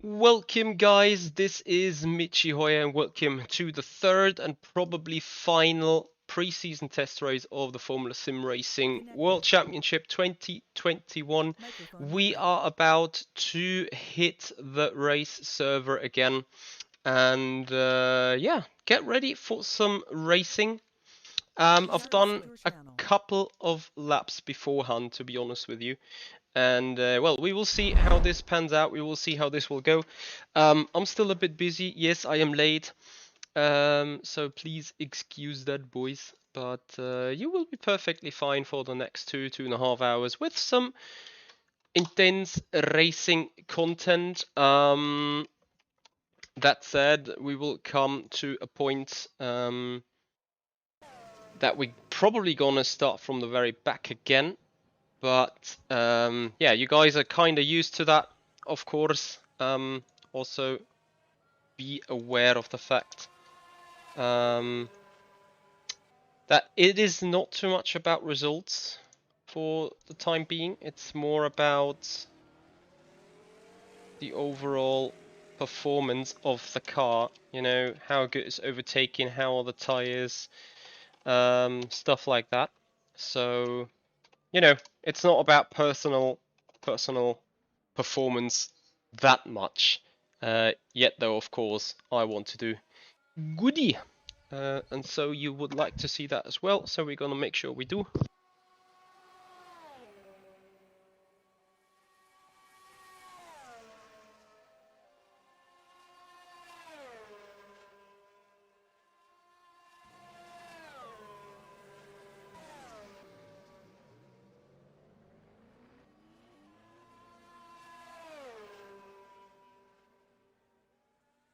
Welcome guys, this is Michi Hoya and welcome to the third and probably final pre-season test race of the FormulaSimRacing World Championship 2021. We are about to hit the race server again and yeah, get ready for some racing. I've done a couple of laps beforehand, to be honest with you. And well, we will see how this pans out. We will see how this will go. I'm still a bit busy. Yes, I am late. So please excuse that, boys. But you will be perfectly fine for the next 2.5 hours with some intense racing content. That said, we will come to a point that we're probably gonna start from the very back again. But yeah, you guys are kind of used to that, of course. Also, be aware of the fact that it is not too much about results for the time being. It's more about the overall performance of the car. You know, how good it's overtaking, how are the tires, stuff like that. So, you know, it's not about personal performance that much. Yet though, of course, I want to do goody. And so you would like to see that as well. So we're gonna make sure we do.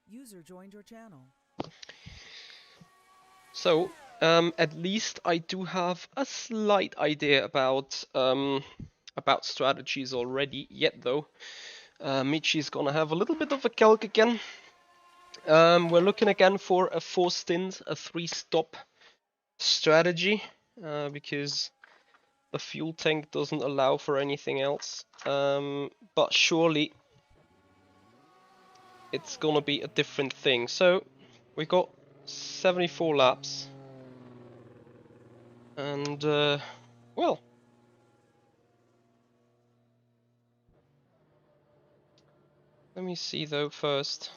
User joined your channel. So, at least I do have a slight idea about strategies already. Yet though, Michi's gonna have a little bit of a calc again. We're looking again for a 4-stint, a 3-stop strategy, because the fuel tank doesn't allow for anything else. But surely it's gonna be a different thing. So we got 74 laps, and well, let me see though first.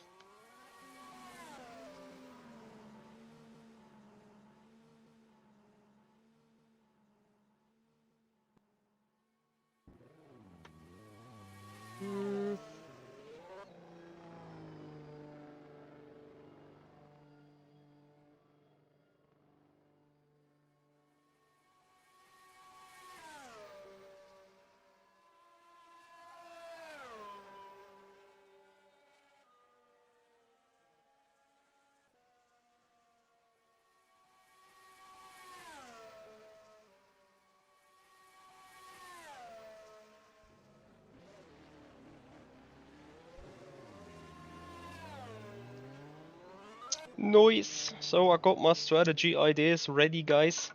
Nice. So I got my strategy ideas ready, guys,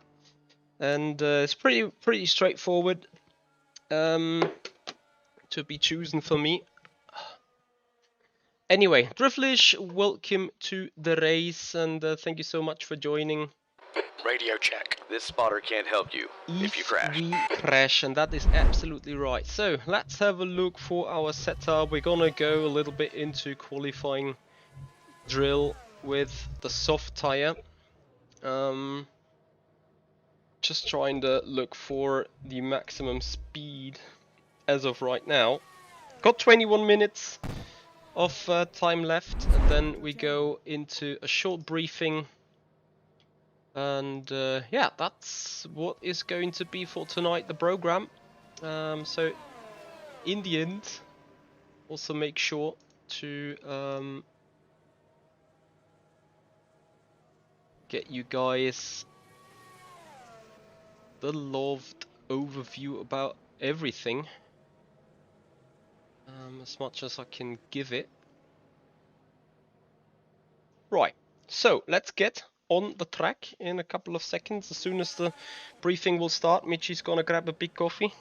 and it's pretty straightforward to be chosen for me. Anyway, Driflish, welcome to the race, and thank you so much for joining. Radio check. This spotter can't help you if you crash. We crash, and that is absolutely right. So let's have a look for our setup. We're gonna go a little bit into qualifying drill with the soft tire. Just trying to look for the maximum speed as of right now. Got 21 minutes of time left, and then we go into a short briefing. And yeah, that's what is going to be for tonight, the program. So in the end, also make sure to get you guys the loved overview about everything, as much as I can give it. Right, so let's get on the track in a couple of seconds. As soon as the briefing will start, Michi's gonna grab a big coffee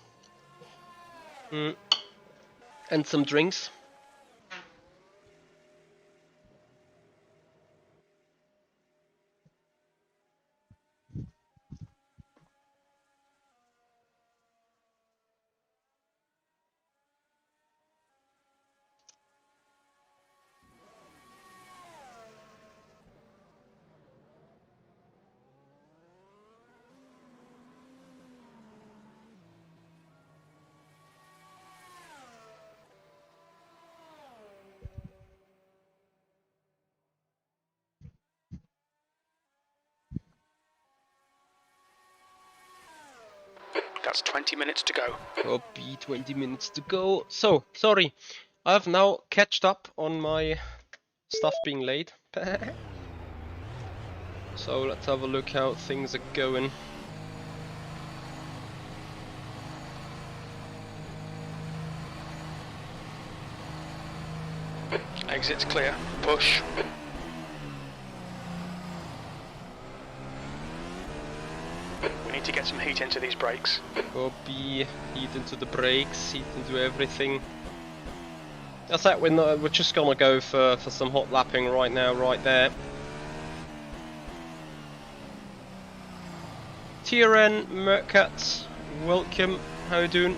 and some drinks. That's 20 minutes to go. Copy, 20 minutes to go. So, sorry, I've now catched up on my stuff being late. So let's have a look how things are going. Exit's clear. Push. We need to get some heat into these brakes. Copy, heat into the brakes, heat into everything. That's that, we're just gonna go for some hot lapping right now, right there. TRN, Mercat, welcome, how you doing?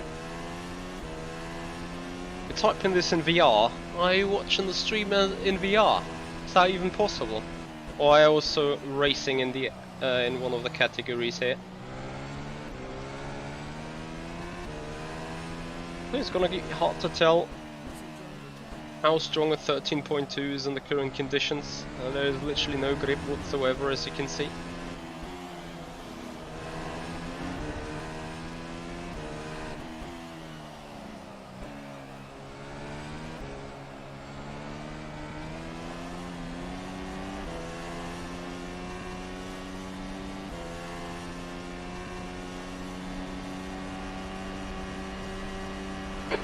We're typing this in VR. Are you watching the stream in VR? Is that even possible? Or are I also racing in the in one of the categories here? It's gonna get hard to tell how strong a 13.2 is in the current conditions. There is literally no grip whatsoever, as you can see.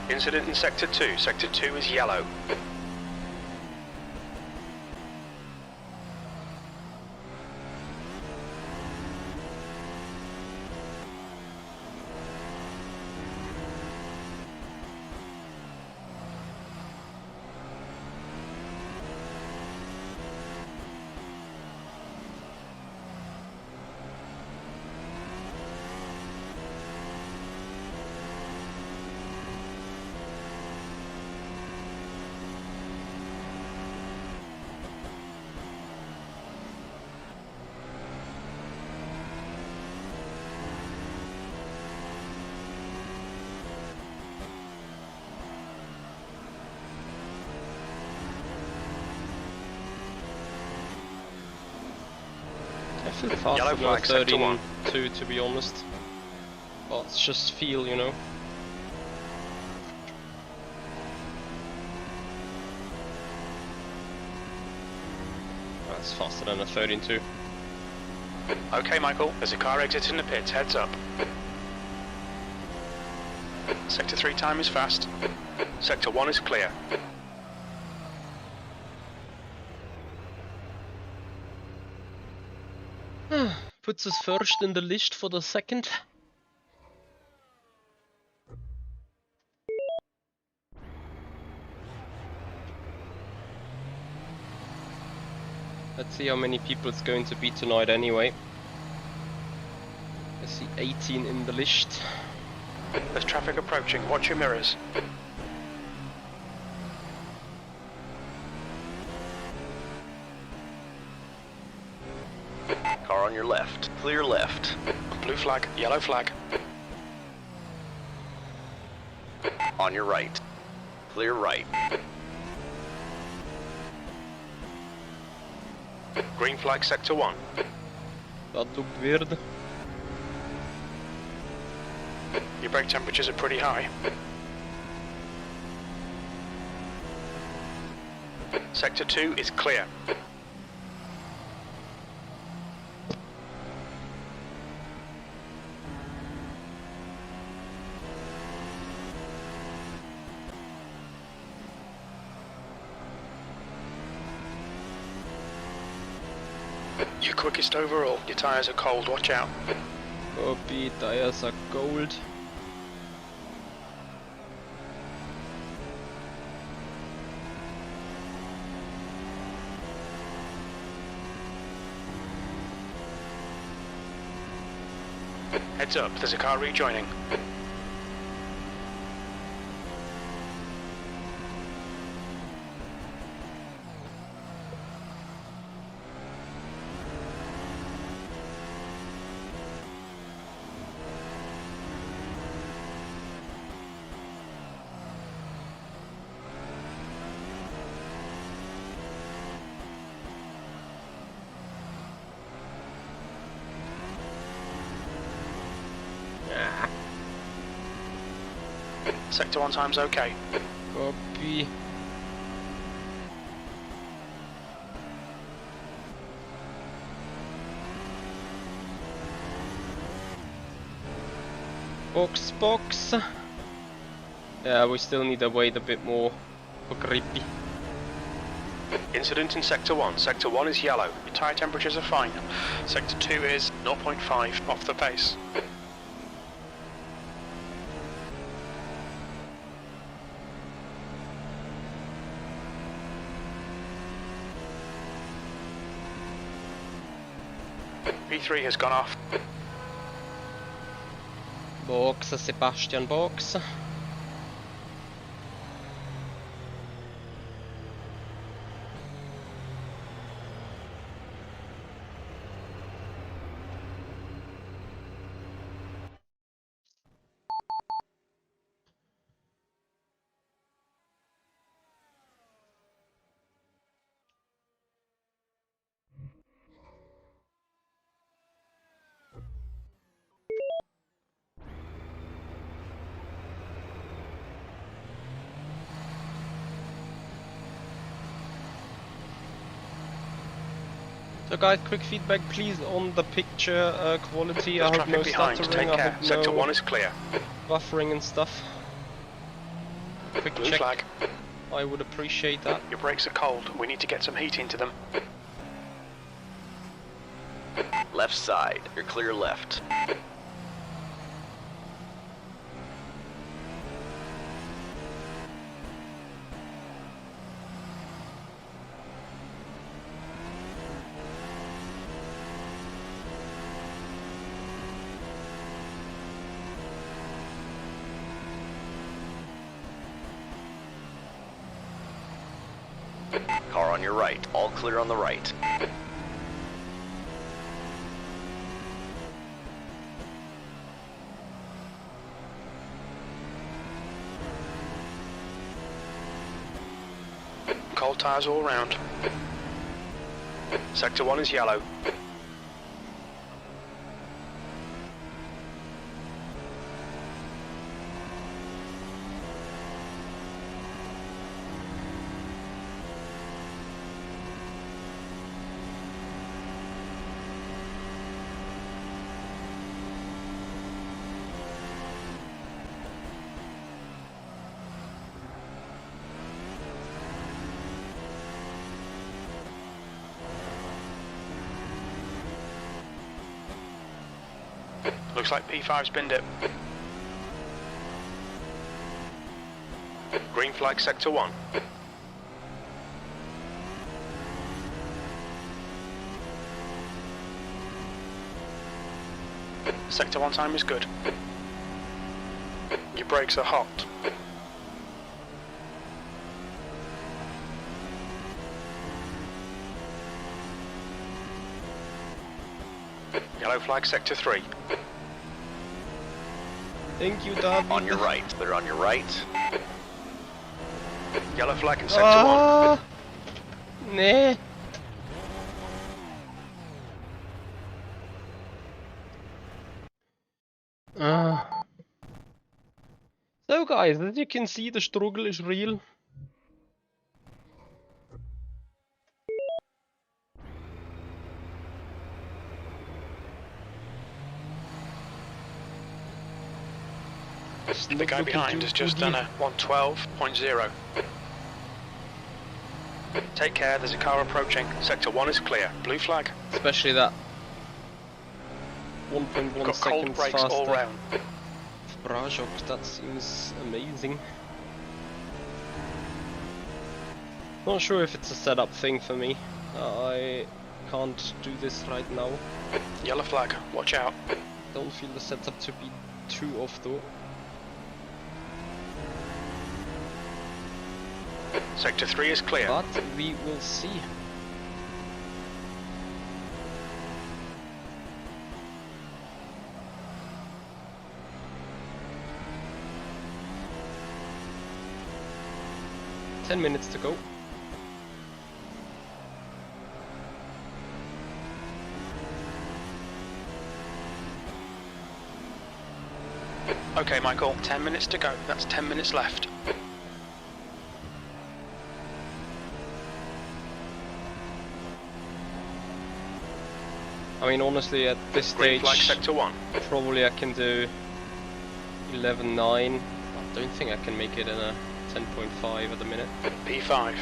Incident in Sector 2. Sector 2 is yellow. I feel faster Yellow than flag, Sector 1. 13.2 to be honest. Well, it's just feel, you know. That's faster than a 13.2. Okay, Michael, there's a car exiting the pits. Heads up. Sector 3 time is fast. Sector 1 is clear. Puts us first in the list for the second. Let's see how many people it's going to be tonight anyway. I see 18 in the list. There's traffic approaching. Watch your mirrors. Car on your left. Clear left. Blue flag, yellow flag. On your right. Clear right. Green flag, sector 1. Dat looked weird. Your brake temperatures are pretty high. Sector 2 is clear. You're quickest overall. Your tyres are cold, watch out. Copy, tires are cold. Heads up, there's a car rejoining. Sector 1 time's okay. Copy. Box. Yeah, we still need to wait a bit more for grippy. Incident in Sector 1. Sector 1 is yellow. Your tyre temperatures are fine. Sector 2 is 0.5 off the pace. P3 has gone off. Box, Sebastian Box. So guys, quick feedback please on the picture quality. There's I hope no traffic behind. stuttering, Take I care. hope Sector no 1 is clear. buffering and stuff. Quick Blue check, flag. I would appreciate that. Your brakes are cold. We need to get some heat into them. Left side. You're clear left. Car on your right. All clear on the right. Cold tyres all round. Sector 1 is yellow. Looks like P5's binned it. Green flag sector 1. Sector 1 time is good. Your brakes are hot. Yellow flag sector 3. Thank you, David. On your right. They're on your right. Yellow flag in sector 1. Nee. So guys, as you can see, the struggle is real. The guy behind has just done a 112.0. Take care, there's a car approaching. Sector 1 is clear. Blue flag. Especially that 1.1 Got cold seconds brakes all faster. round. Brajok, that seems amazing. Not sure if it's a setup thing for me. I can't do this right now. Yellow flag, watch out. Don't feel the setup to be too off though. Sector 3 is clear. But we will see. Ten minutes to go. Okay, Michael, 10 minutes to go. That's 10 minutes left. I mean, honestly, at this Green stage, flag sector 1. probably I can do 11.9. I don't think I can make it in a 10.5 at the minute. P5.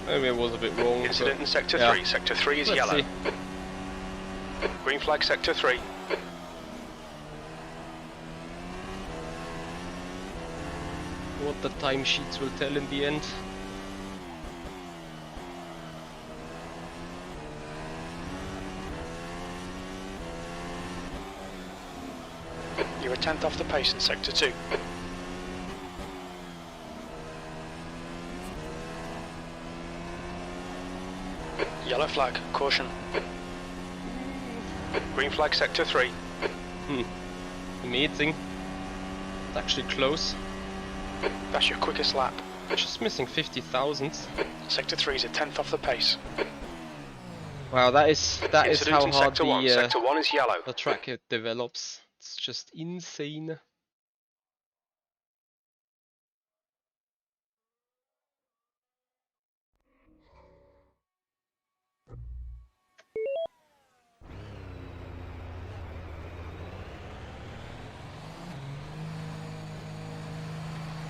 Maybe I was a bit wrong. Incident in sector yeah. 3. Sector 3 is Let's yellow. see. Green flag sector 3. What the timesheets will tell in the end. You're a tenth off the pace in sector 2. Yellow flag, caution. Green flag sector 3. Amazing. It's actually close. That's your quickest lap. Just missing 50 thousandths. Sector 3 is a tenth off the pace. Wow, that is Incident how in hard sector 1. Sector 1 is yellow. the track it develops. It's just insane.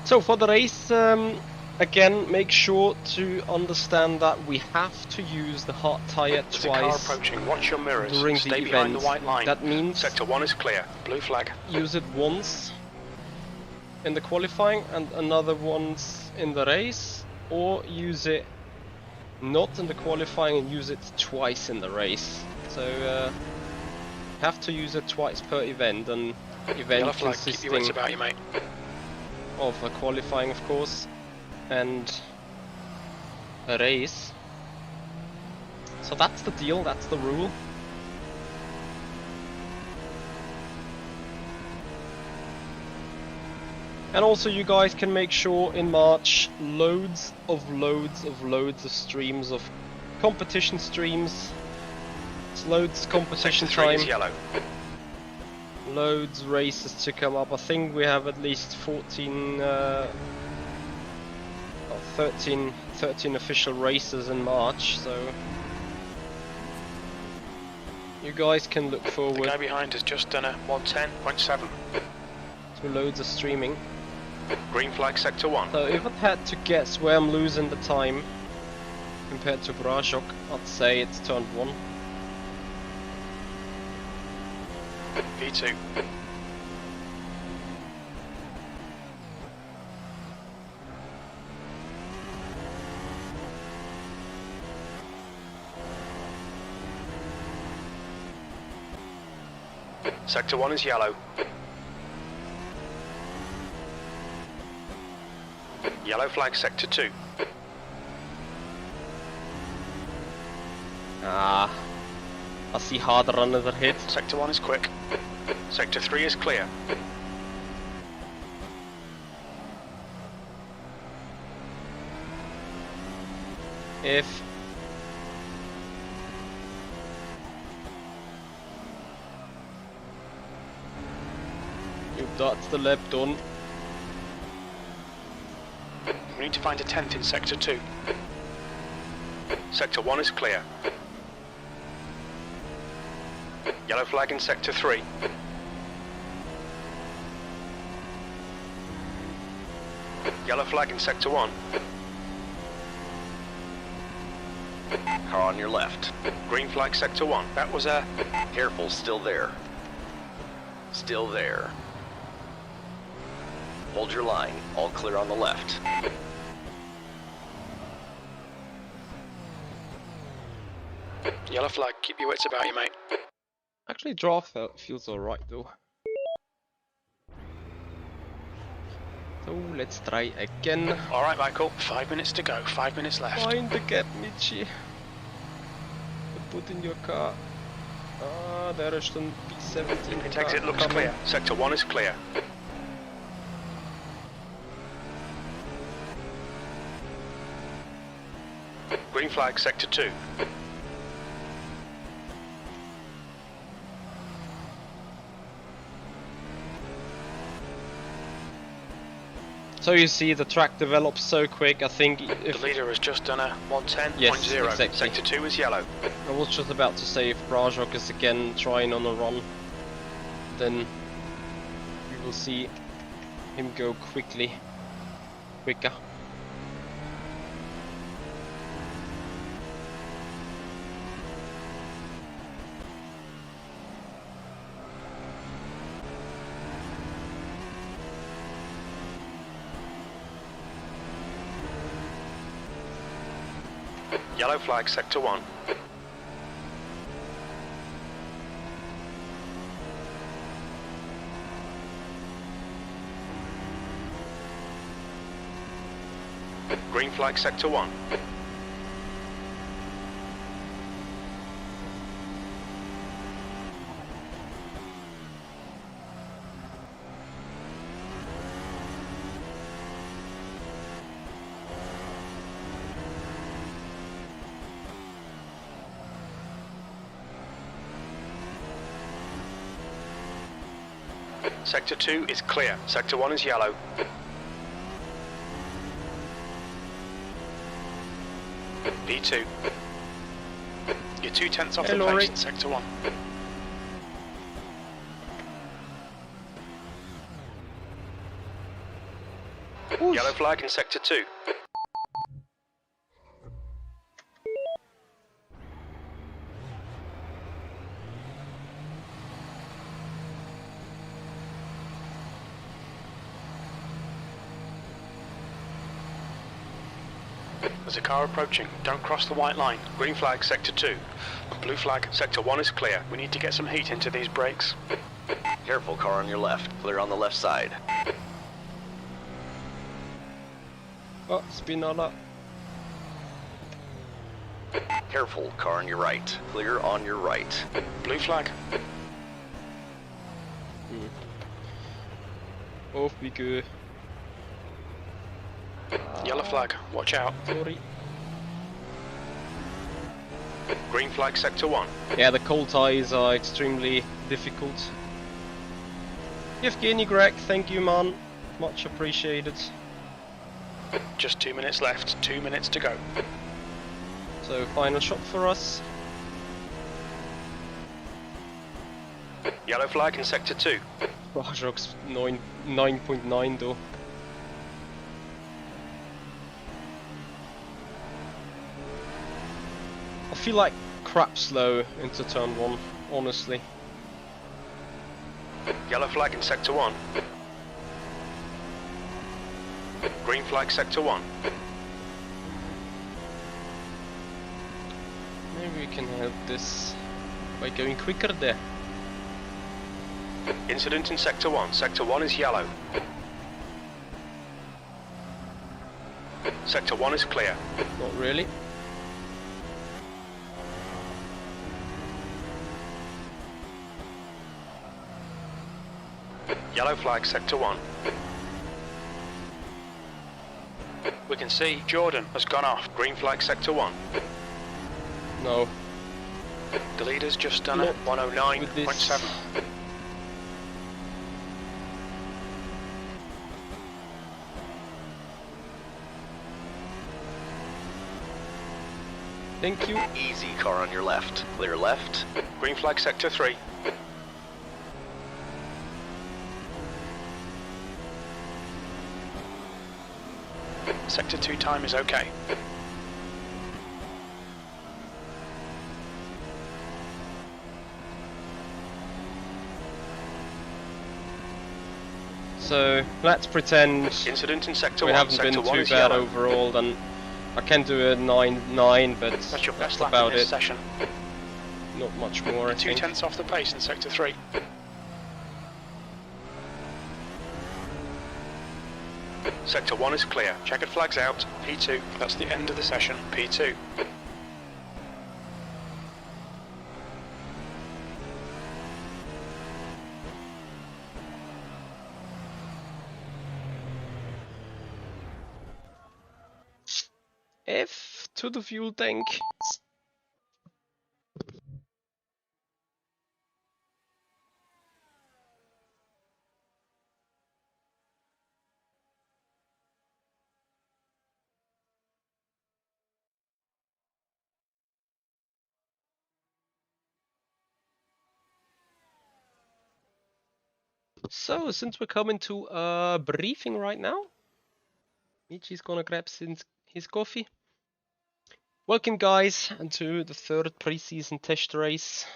So for the race, again, make sure to understand that we have to use the hard tyre There's a car twice approaching. Watch your mirrors. during Stay the behind event. the white line. That means Sector 1 is clear. Blue flag. use it once in the qualifying and another once in the race, or use it not in the qualifying and use it twice in the race. So have to use it twice per event, and event Yellow flag. Keep your wits consisting about you, mate. of a qualifying, of course, and a race. So that's the deal, that's the rule. And also you guys can make sure in March loads of streams of competition streams. It's loads competition Sector 3 time. is yellow. Loads races to come up. I think we have at least 14, 13 official races in March, so you guys can look The forward guy behind has just done a 110.7. to loads of streaming. Green flag sector 1. So if I had to guess where I'm losing the time compared to Brajok, I'd say it's turn 1. V2. Sector 1 is yellow. Yellow flag sector 2. Ah, I see harder another hit. Sector 1 is quick. Sector 3 is clear. If that's the lap done. We need to find a 10th in sector 2. Sector 1 is clear. Yellow flag in sector 3. Yellow flag in sector 1. Car on your left. Green flag sector 1. That was a... Careful, still there. Still there. Hold your line. All clear on the left. Yellow flag, keep your wits about you, mate. Actually, draft feels alright though. So let's try again. Alright, Michael, 5 minutes to go, 5 minutes left. Find the gap, Michi. Put in your car. Ah, there is the B17. Its exit looks coming. clear. Sector 1 is clear. Green flag, sector 2. So you see, the track develops so quick. I think The if leader has just done a 110.0. Yes, exactly. Sector 2 is yellow. I was just about to say, if Brajok is again trying on a run, then we will see him go quicker. Yellow flag, sector 1. Green flag, sector 1. Sector 2 is clear. Sector 1 is yellow. B2. You're 2/10 off Hey, the Laurie. pace in sector 1. Yellow flag in sector 2. There's a car approaching. Don't cross the white line. Green flag, sector 2. Blue flag, sector 1 is clear. We need to get some heat into these brakes. Careful, car on your left. Clear on the left side. Oh, Spinola. Careful, car on your right. Clear on your right. Blue flag. Off we go. Yellow flag. Watch out. Sorry. Green flag, sector 1. Yeah, the cold ties are extremely difficult. Yevgeny Greg, thank you, man. Much appreciated. Just 2 minutes left, 2 minutes to go. So, final shot for us. Yellow flag in sector 2. Rajok's 9.9 though. I feel like crap slow into turn 1, honestly. Yellow flag in sector 1. Green flag sector 1. Maybe we can help this by going quicker there. Incident in sector 1. Sector 1 is yellow. Sector 1 is clear. Not really. Yellow flag sector 1. We can see Jordan has gone off. Green flag sector 1. No. The leader's just done Not it. 109.7. Thank you. Easy, car on your left. Clear left. Green flag sector 3. Sector 2 time is okay. So let's pretend Incident in sector we 1. haven't Sector been 1 too is bad yellow. overall. Then I can do a 9.9, but That's your best that's lap in about this it. session. Not much more, I 2 think. tenths off the pace in sector 3. Sector 1 is clear. Checkered flags out. P2. That's the end of the session. P2. F to the fuel tank. So, since we're coming to a briefing right now, Michi's gonna grab his coffee. Welcome, guys, and to the third pre-season test race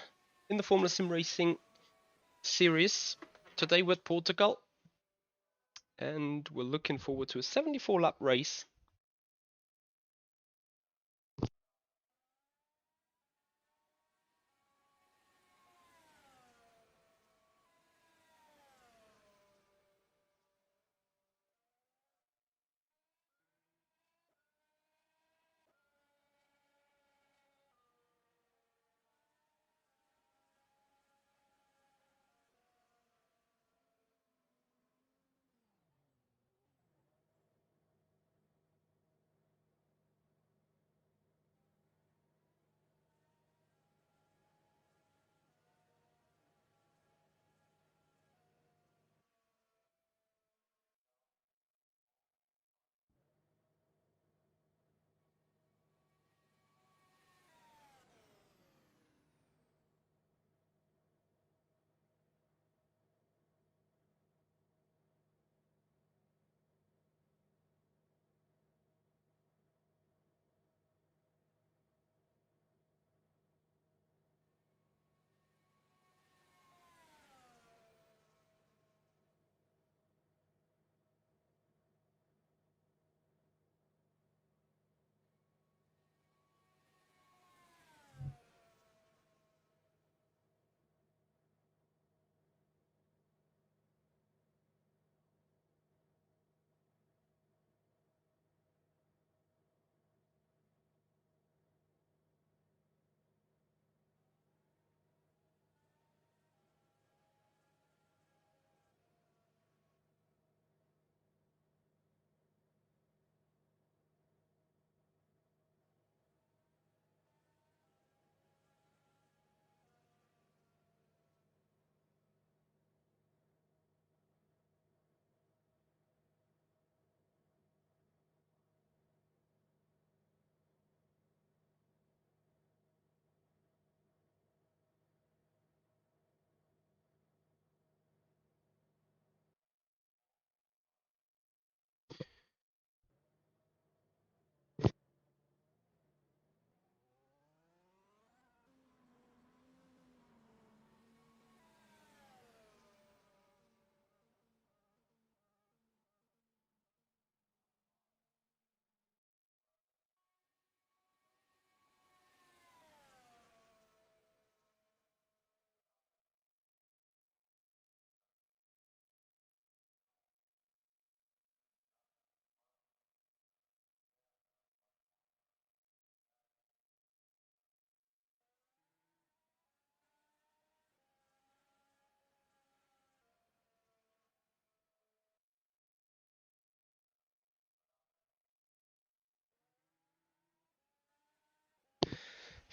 in the FormulaSimRacing series. Today with Portugal, and we're looking forward to a 74-lap race.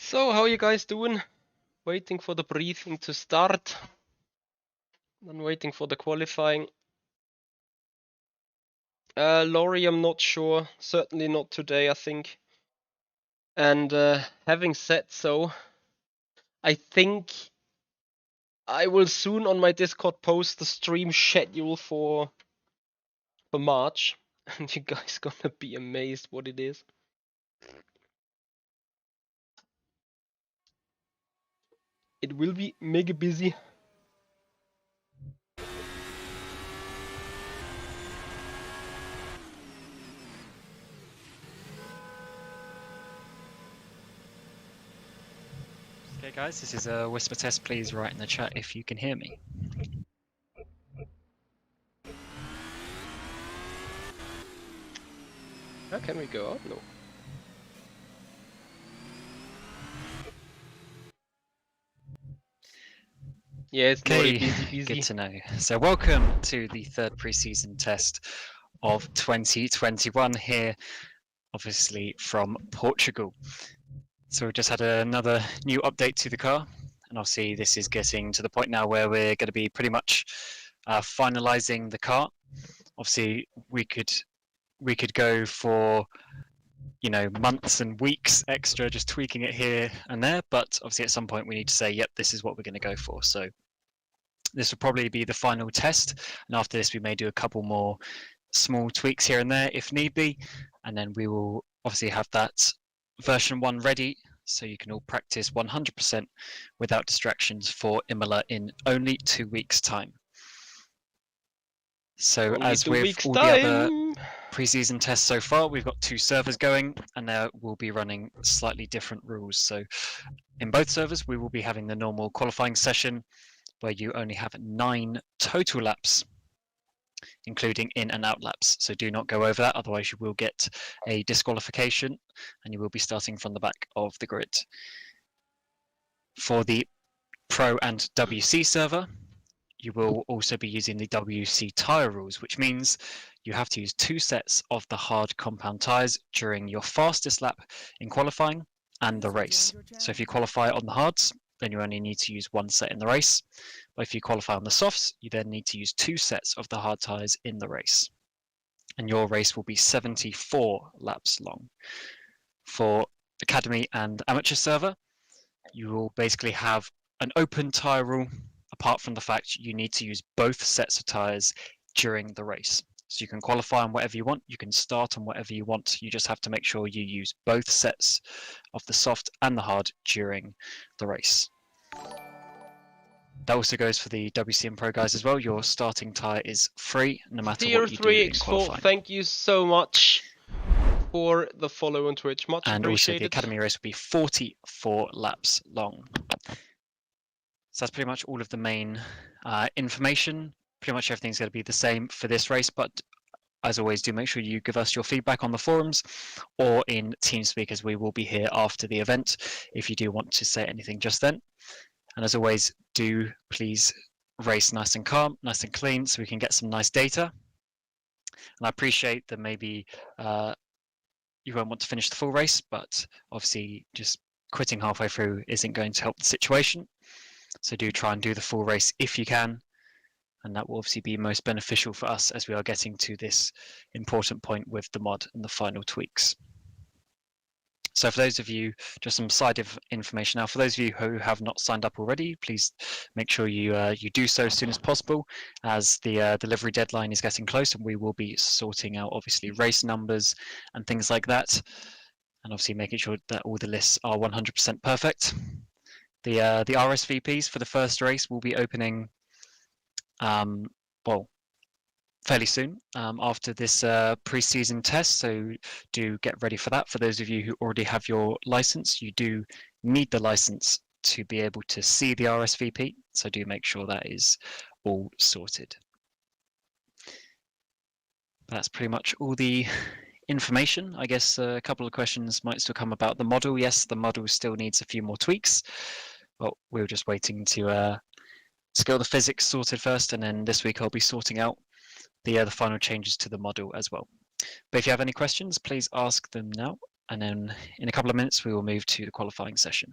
So, how are you guys doing? Waiting for the briefing to start. Then waiting for the qualifying. Laurie, I'm not sure. Certainly not today, I think. And having said so, I think I will soon on my Discord post the stream schedule for March. And you guys gonna be amazed what it is. It will be mega busy. Okay guys, this is a whisper test. Please write in the chat if you can hear me. How can we go out? No. Yeah, it's Okay, busy. good to know. So welcome to the third preseason test of 2021 here, obviously from Portugal. So we've just had another new update to the car, and obviously this is getting to the point now where we're going to be pretty much finalizing the car. Obviously we could go for, you know, months and weeks extra just tweaking it here and there, but obviously at some point we need to say, yep, this is what we're going to go for. So this will probably be the final test, and after this we may do a couple more small tweaks here and there if need be, and then we will obviously have that version 1 ready so you can all practice 100% without distractions for Imola in only 2 weeks time. So Only as 2 with weeks all the other time. preseason tests so far, we've got 2 servers going, and they will be running slightly different rules. So in both servers we will be having the normal qualifying session where you only have 9 total laps, including in and out laps. So do not go over that, otherwise you will get a disqualification and you will be starting from the back of the grid. For the Pro and WC server, you will also be using the WC tyre rules, which means you have to use 2 sets of the hard compound tyres during your fastest lap in qualifying and the race. So if you qualify on the hards, then you only need to use 1 set in the race. But if you qualify on the softs, you then need to use 2 sets of the hard tyres in the race. And your race will be 74 laps long. For Academy and Amateur server, you will basically have an open tyre rule, apart from the fact you need to use both sets of tyres during the race. So you can qualify on whatever you want, you can start on whatever you want, you just have to make sure you use both sets of the soft and the hard during the race. That also goes for the WCM Pro guys as well. Your starting tyre is free, no matter Tier what you do 3 in X4, qualifying. thank you so much for the follow on Twitch. Much And also the appreciated. Academy race will be 44 laps long. So that's pretty much all of the main information. Pretty much everything's going to be the same for this race, but as always, do make sure you give us your feedback on the forums or in TeamSpeak, as we will be here after the event if you do want to say anything just then. And as always, do please race nice and calm, nice and clean, so we can get some nice data. And I appreciate that maybe you won't want to finish the full race, but obviously just quitting halfway through isn't going to help the situation. So do try and do the full race if you can, and that will obviously be most beneficial for us as we are getting to this important point with the mod and the final tweaks. So for those of you, just some side information now, for those of you who have not signed up already, please make sure you do so as soon as possible, as the delivery deadline is getting close, and we will be sorting out obviously race numbers and things like that, and obviously making sure that all the lists are 100% perfect. The RSVPs for the first race will be opening well, fairly soon after this pre-season test, so do get ready for that. For those of you who already have your license, you do need the license to be able to see the RSVP, so do make sure that is all sorted. That's pretty much all the information. I guess a couple of questions might still come about the model. Yes, the model still needs a few more tweaks, but we're just waiting to get the physics sorted first, and then this week I'll be sorting out the final changes to the model as well. But if you have any questions, please ask them now. and then in a couple of minutes we will move to the qualifying session.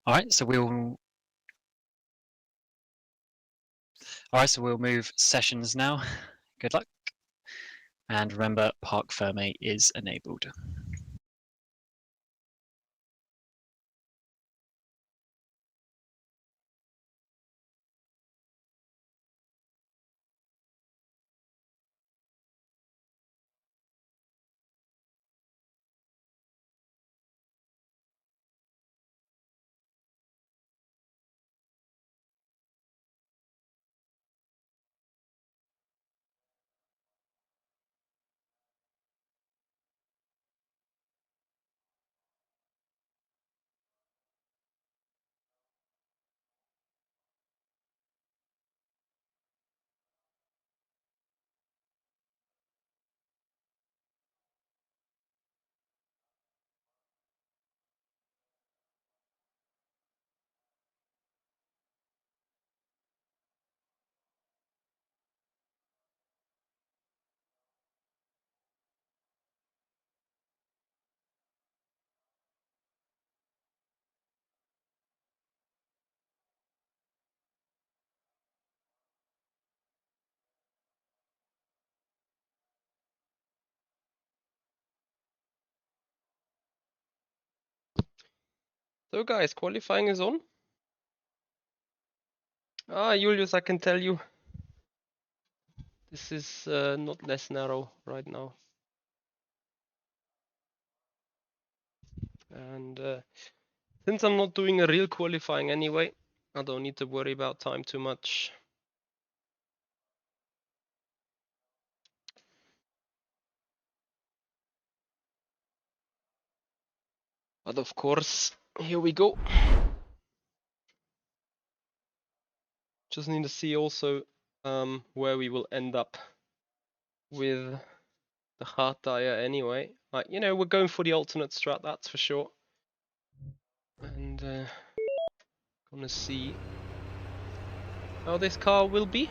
All right, so we'll move sessions now. Good luck. And remember, Parc Ferme is enabled. So guys, qualifying is on. Ah, Julius, I can tell you, this is not less narrow right now. And since I'm not doing a real qualifying anyway, I don't need to worry about time too much. But of course, here we go. Just need to see also where we will end up with the hard tire anyway. Like, you know, we're going for the alternate strat, that's for sure. And gonna see how this car will be.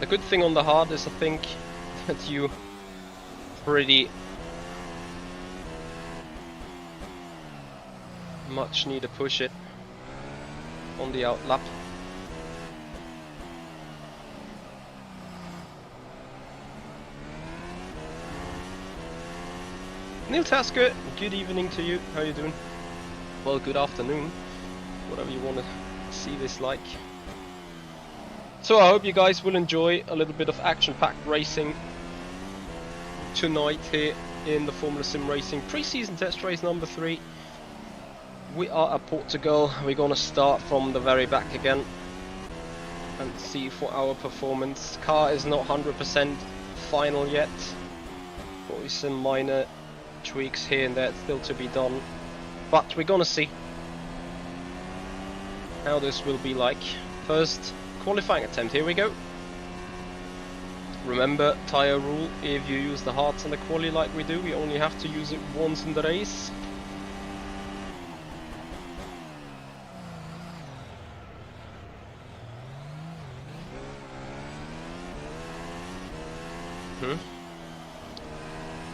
The good thing on the hard is, I think, that you pretty much need to push it on the out lap. Neil Tasker, good evening to you. How you doing? Well, good afternoon, whatever you want to see this like. So I hope you guys will enjoy a little bit of action-packed racing tonight here in the FormulaSimRacing pre-season test race number 3. We are at Portugal. We're gonna start from the very back again and see for our performance. Car is not 100% final yet. Probably some minor tweaks here and there still to be done, but we're gonna see how this will be like. First qualifying attempt, here we go. Remember, tyre rule, if you use the hards on the quali like we do, we only have to use it once in the race.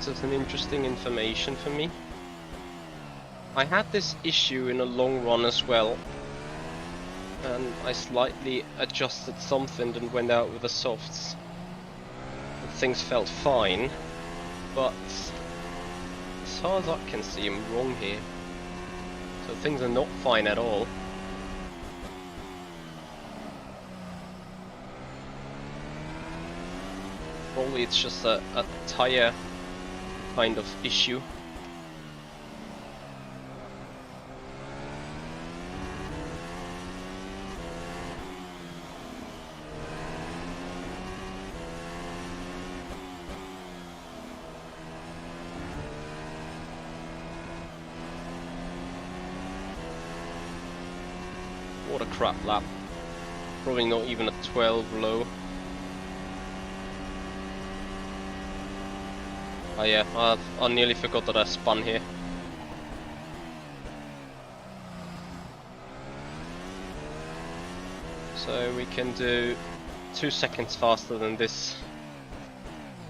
So it's an interesting information for me. I had this issue in a long run as well, and I slightly adjusted something and went out with the softs. And things felt fine, but as far as I can see, I'm wrong here. So things are not fine at all. Probably it's just a tire kind of issue. What a crap lap. Probably not even a 12 low. Oh yeah, I nearly forgot that I spun here. So we can do 2 seconds faster than this.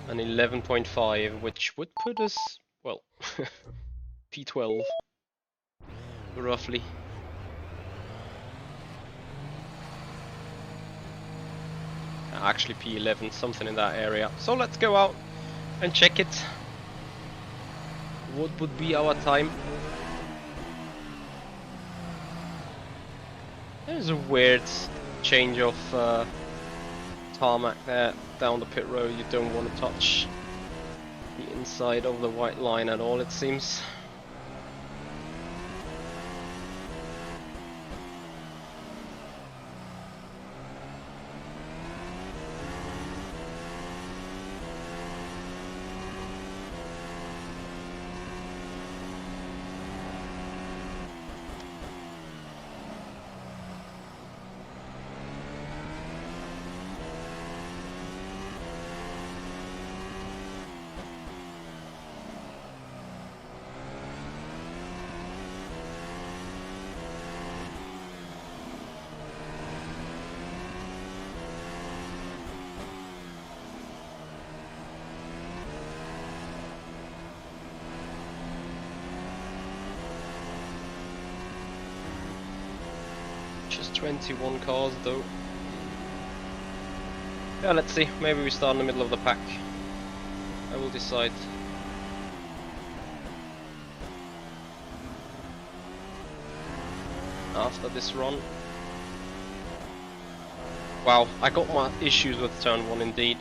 An 11.5, which would put us, well, P12, roughly. Actually P11, something in that area. So let's go out and check it. What would be our time? There's a weird change of tarmac there down the pit road. You don't want to touch the inside of the white line at all, it seems. Just 21 cars though. Yeah, let's see. Maybe we start in the middle of the pack. I will decide. After this run. Wow, I got my issues with turn 1 indeed.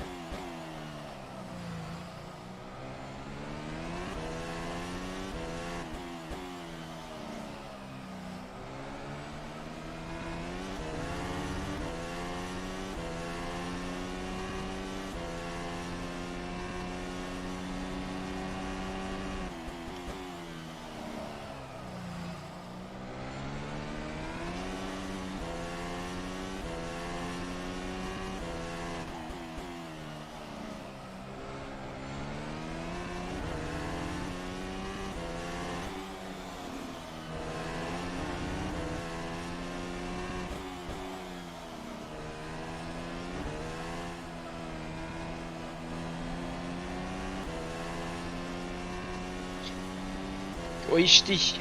Richtig.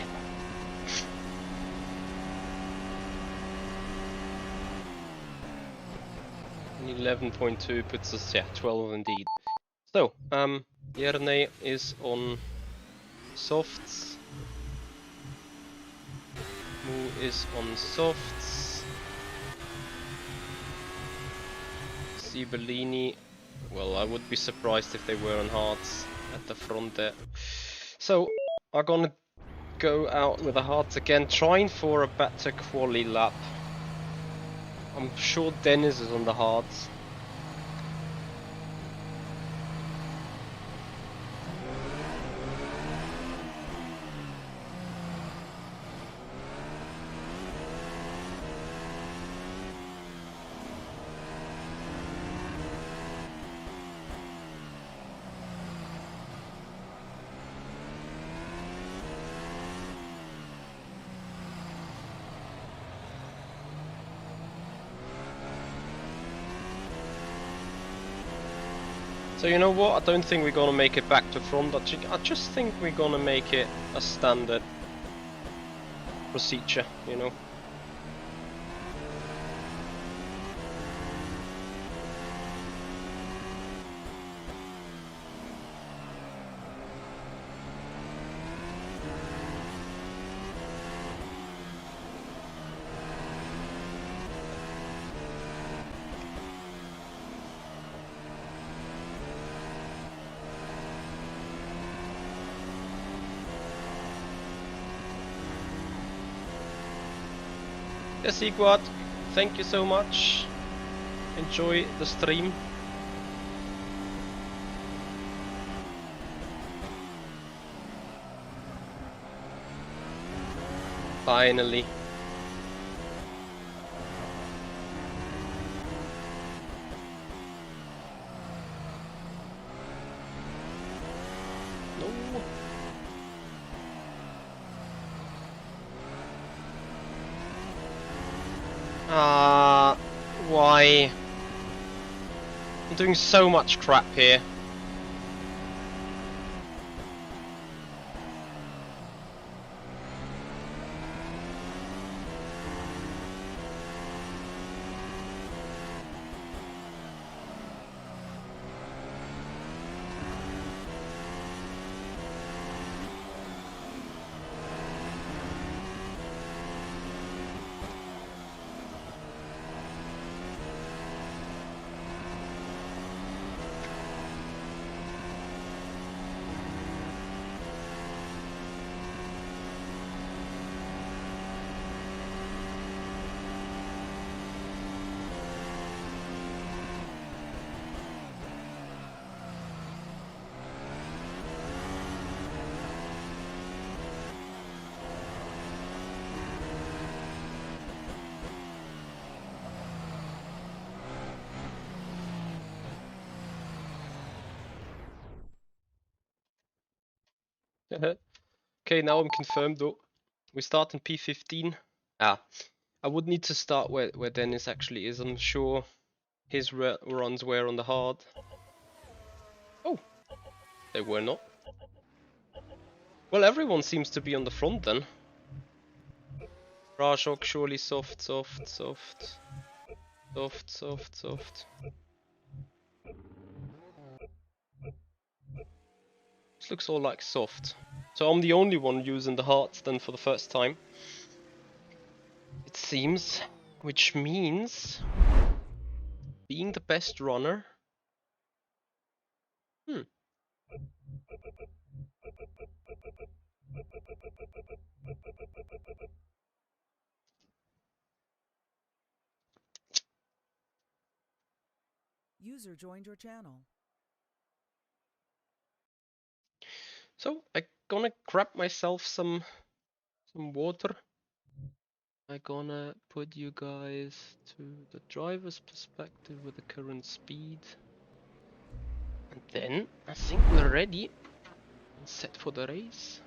And 11.2 puts us, yeah, 12 indeed. So, Jerne is on softs. Mu is on softs. Sibellini, well, I would be surprised if they were on hards at the front there. So, I'm gonna go out with the hards again, trying for a better quali lap. I'm sure Dennis is on the hards. So you know what, I don't think we're gonna make it back to front, I just think we're gonna make it a standard procedure, you know. Yes, Sigward, thank you so much. Enjoy the stream. Finally. No. Why? I'm doing so much crap here. Okay, now I'm confirmed though. We start in P15. I would need to start where Dennis actually is. I'm sure his runs were on the hard. Oh, they were not. Well, everyone seems to be on the front then. Rajok, surely soft, soft, soft. Soft, soft, soft. This looks all like soft. So I'm the only one using the hearts then for the first time. It seems. Which means being the best runner. User joined your channel. So I'm gonna grab myself some water. I'm gonna put you guys to the driver's perspective with the current speed. And then I think we're ready and set for the race.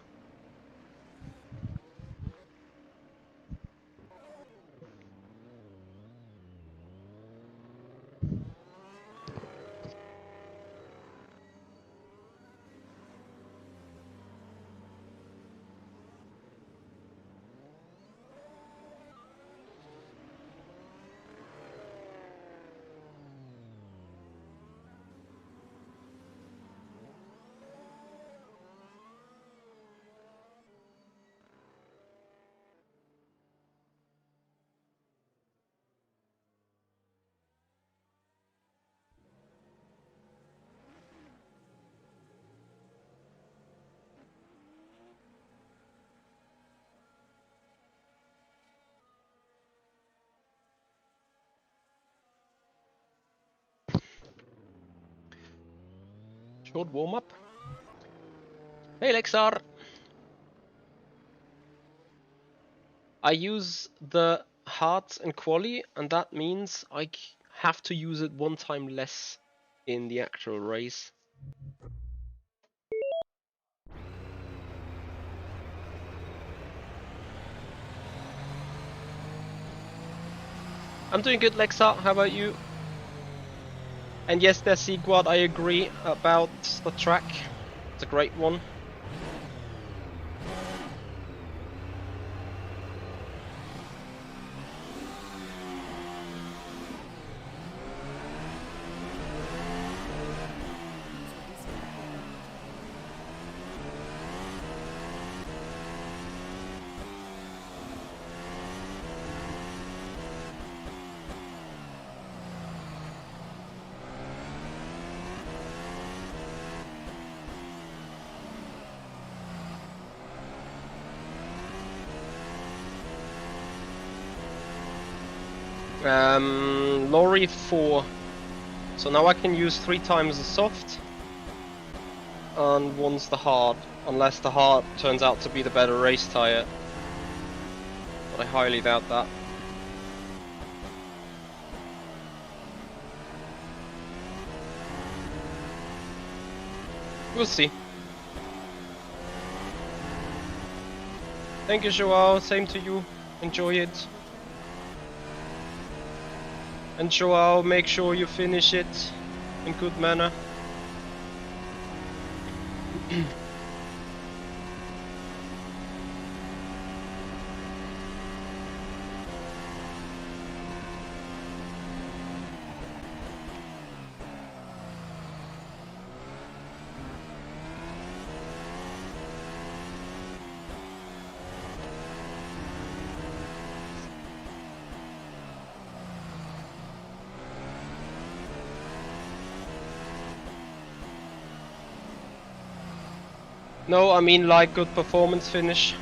Short warm up. Hey Lexar! I use the hearts and quali, and that means I have to use it one time less in the actual race. I'm doing good, Lexa. How about you? And yes, there's Sigward. I agree about the track. It's a great one. Lorry 4. So now I can use 3 times the soft and once the hard, unless the hard turns out to be the better race tyre. But I highly doubt that. We'll see. Thank you, Joao. Same to you. Enjoy it. And Joao, make sure you finish it in good manner. No, I mean like good performance finish.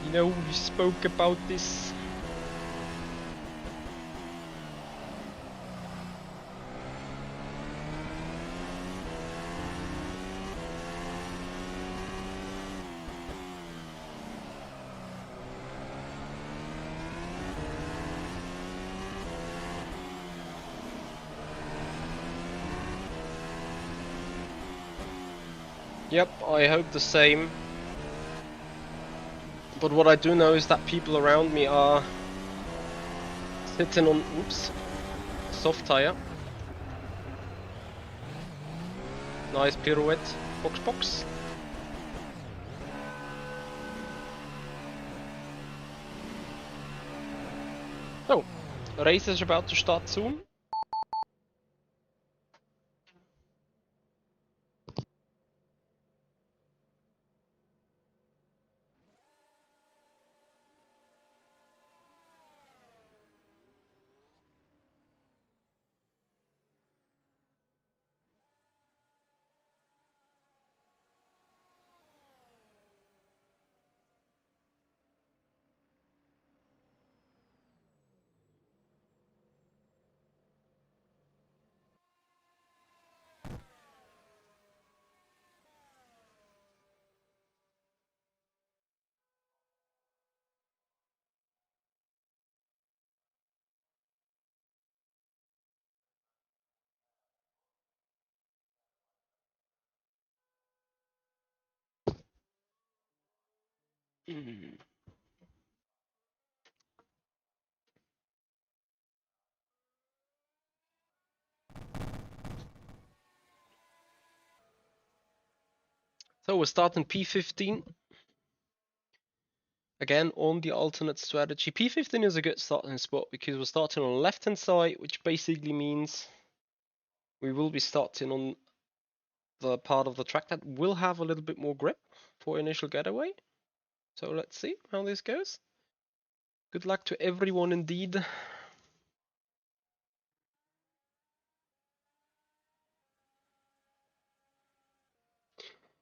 You know, we spoke about this. Yep, I hope the same. But what I do know is that people around me are sitting on, oops, soft tire. Nice pirouette, box box. So, the race is about to start soon. So we're starting P15. Again, on the alternate strategy. P15 is a good starting spot because we're starting on the left hand side, which basically means we will be starting on the part of the track that will have a little bit more grip for initial getaway. So let's see how this goes. Good luck to everyone indeed.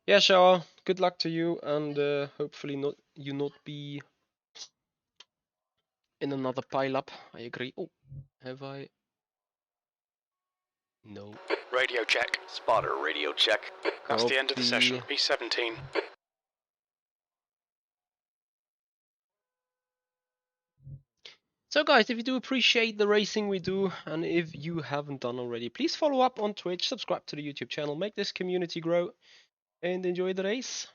Yeah, Shah, good luck to you, and hopefully not be in another pile up. I agree. Oh, have I? No. Radio check. Spotter radio check. That's Hope the end of the session. P17. So guys, if you do appreciate the racing we do, and if you haven't done already, please follow up on Twitch, subscribe to the YouTube channel, make this community grow, and enjoy the race.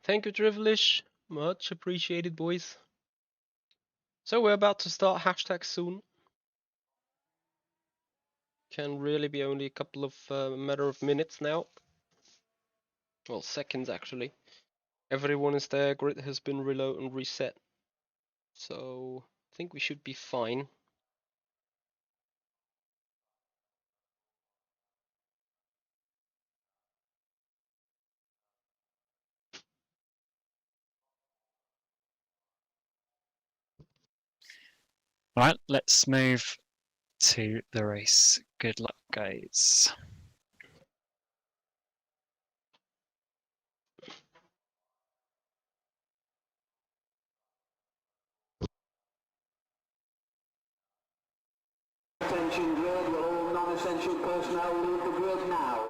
Thank you, Drivelish. Much appreciated, boys. So we're about to start hashtag soon. Can really be only a couple of matter of minutes now. Well, seconds actually. Everyone is there. Grid has been reload and reset. So I think we should be fine. All right, let's move to the race. Good luck, guys. Attention grid, will all non-essential personnel leave the grid now?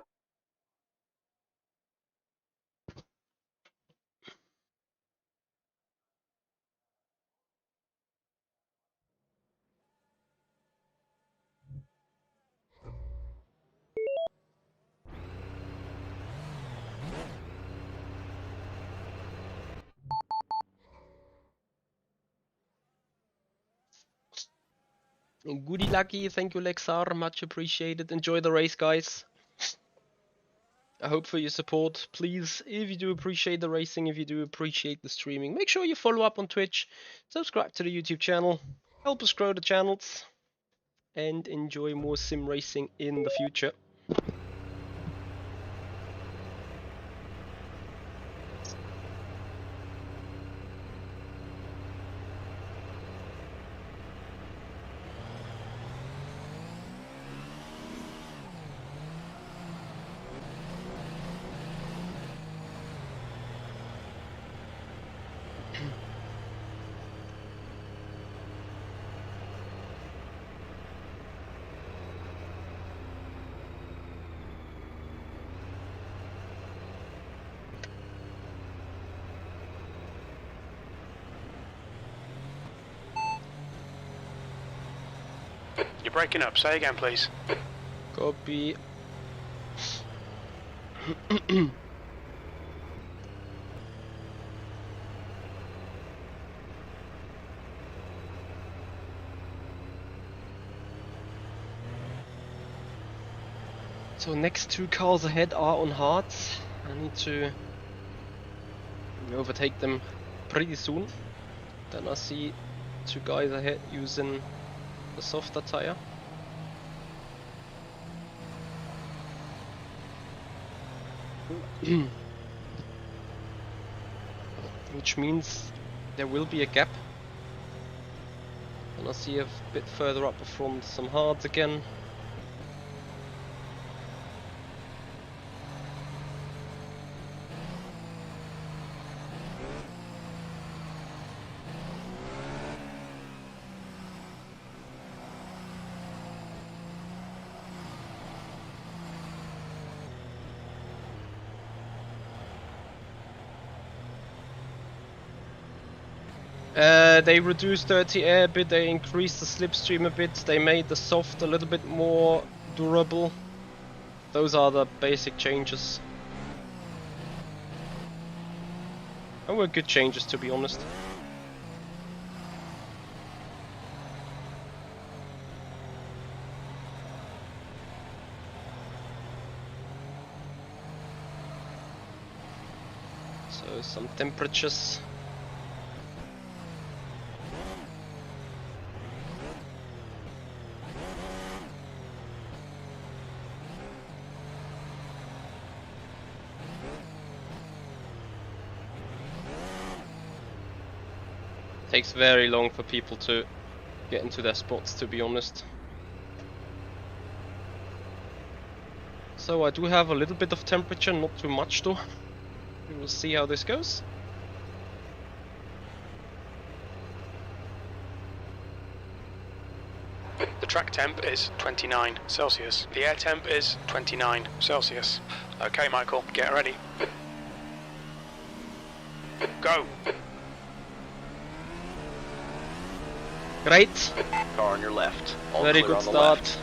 Goody lucky, thank you Lexar, much appreciated. Enjoy the race, guys. I hope for your support. Please, if you do appreciate the racing, if you do appreciate the streaming, make sure you follow up on Twitch, subscribe to the YouTube channel, help us grow the channels, and enjoy more sim racing in the future. You're breaking up. Say again, please. Copy. So next 2 cars ahead are on hards. I need to overtake them pretty soon. Then I see 2 guys ahead using the softer tire. Which means there will be a gap. And I see a bit further up from some hards again. They reduced dirty air a bit, they increased the slipstream a bit, they made the soft a little bit more durable. Those are the basic changes. And were good changes, to be honest. So some temperatures. Takes very long for people to get into their spots, to be honest. So I do have a little bit of temperature, not too much though. We will see how this goes. The track temp is 29 Celsius. The air temp is 29 Celsius. Okay, Michael, get ready. Go! Great. Car on your left. All Very clear good on the start.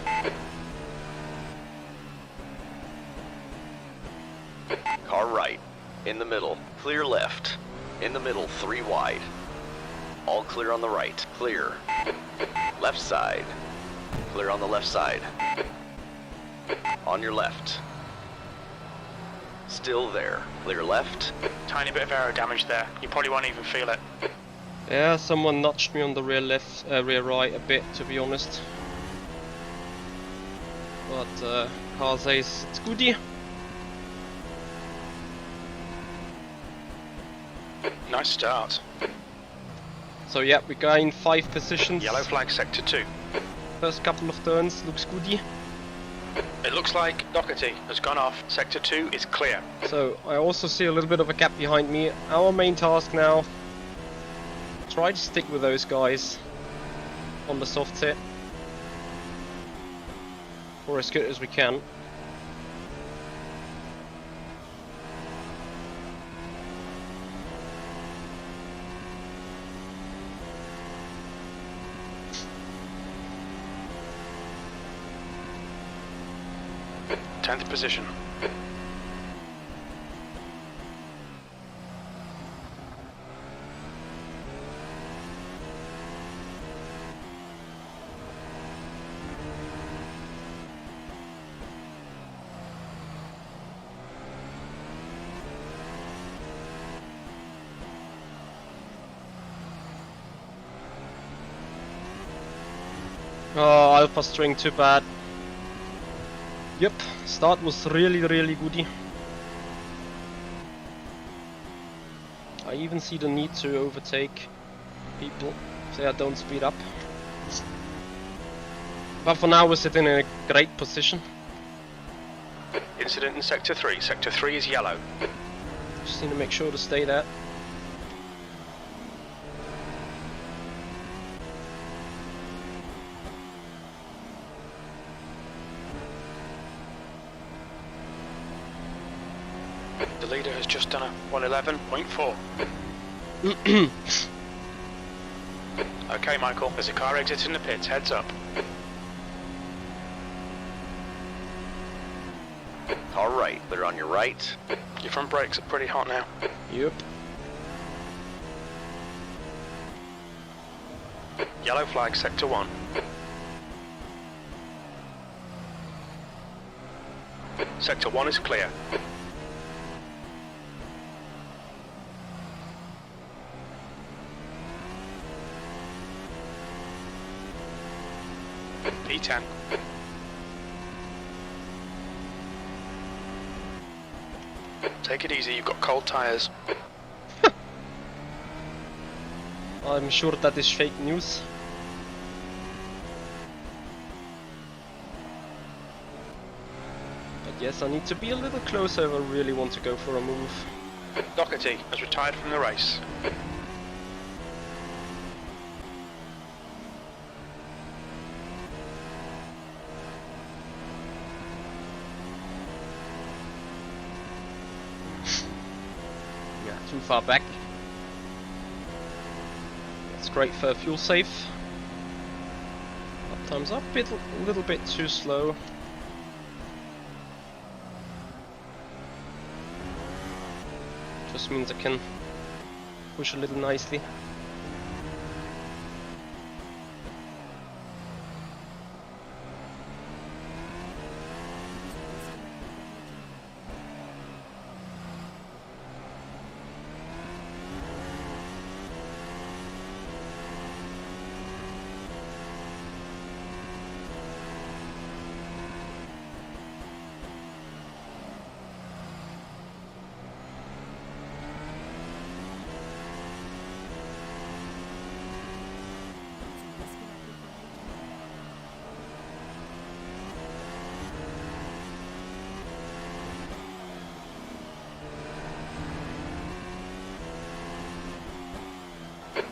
left. Car right. In the middle. Clear left. In the middle, 3 wide. All clear on the right. Clear. Left side. Clear on the left side. On your left. Still there. Clear left. Tiny bit of aero damage there. You probably won't even feel it. Yeah, someone nudged me on the rear left, rear right a bit, to be honest. But car says it's goodie. Nice start. So yeah, we gained 5 positions. Yellow flag sector 2. First couple of turns looks goodie. It looks like Doherty has gone off. Sector 2 is clear. So I also see a little bit of a gap behind me. Our main task now, try to stick with those guys on the soft set for as good as we can. Tenth position. Oh, alpha string, too bad. Yep, start was really goodie. I even see the need to overtake people if they don't speed up. But for now we're sitting in a great position. Incident in sector 3. Sector 3 is yellow. Just need to make sure to stay there. The leader has just done a 111.4. Okay, Michael, there's a car exiting the pits. Heads up. Car right. Clear on your right. Your front brakes are pretty hot now. Yep. Yellow flag sector 1. Sector 1 is clear. P10. Take it easy, you've got cold tyres. I'm sure that is fake news. But yes, I need to be a little closer if I really want to go for a move. Doherty has retired from the race. Yeah, too far back. That's great for fuel safe. Up time's up, a little bit too slow. Just means I can push a little nicely.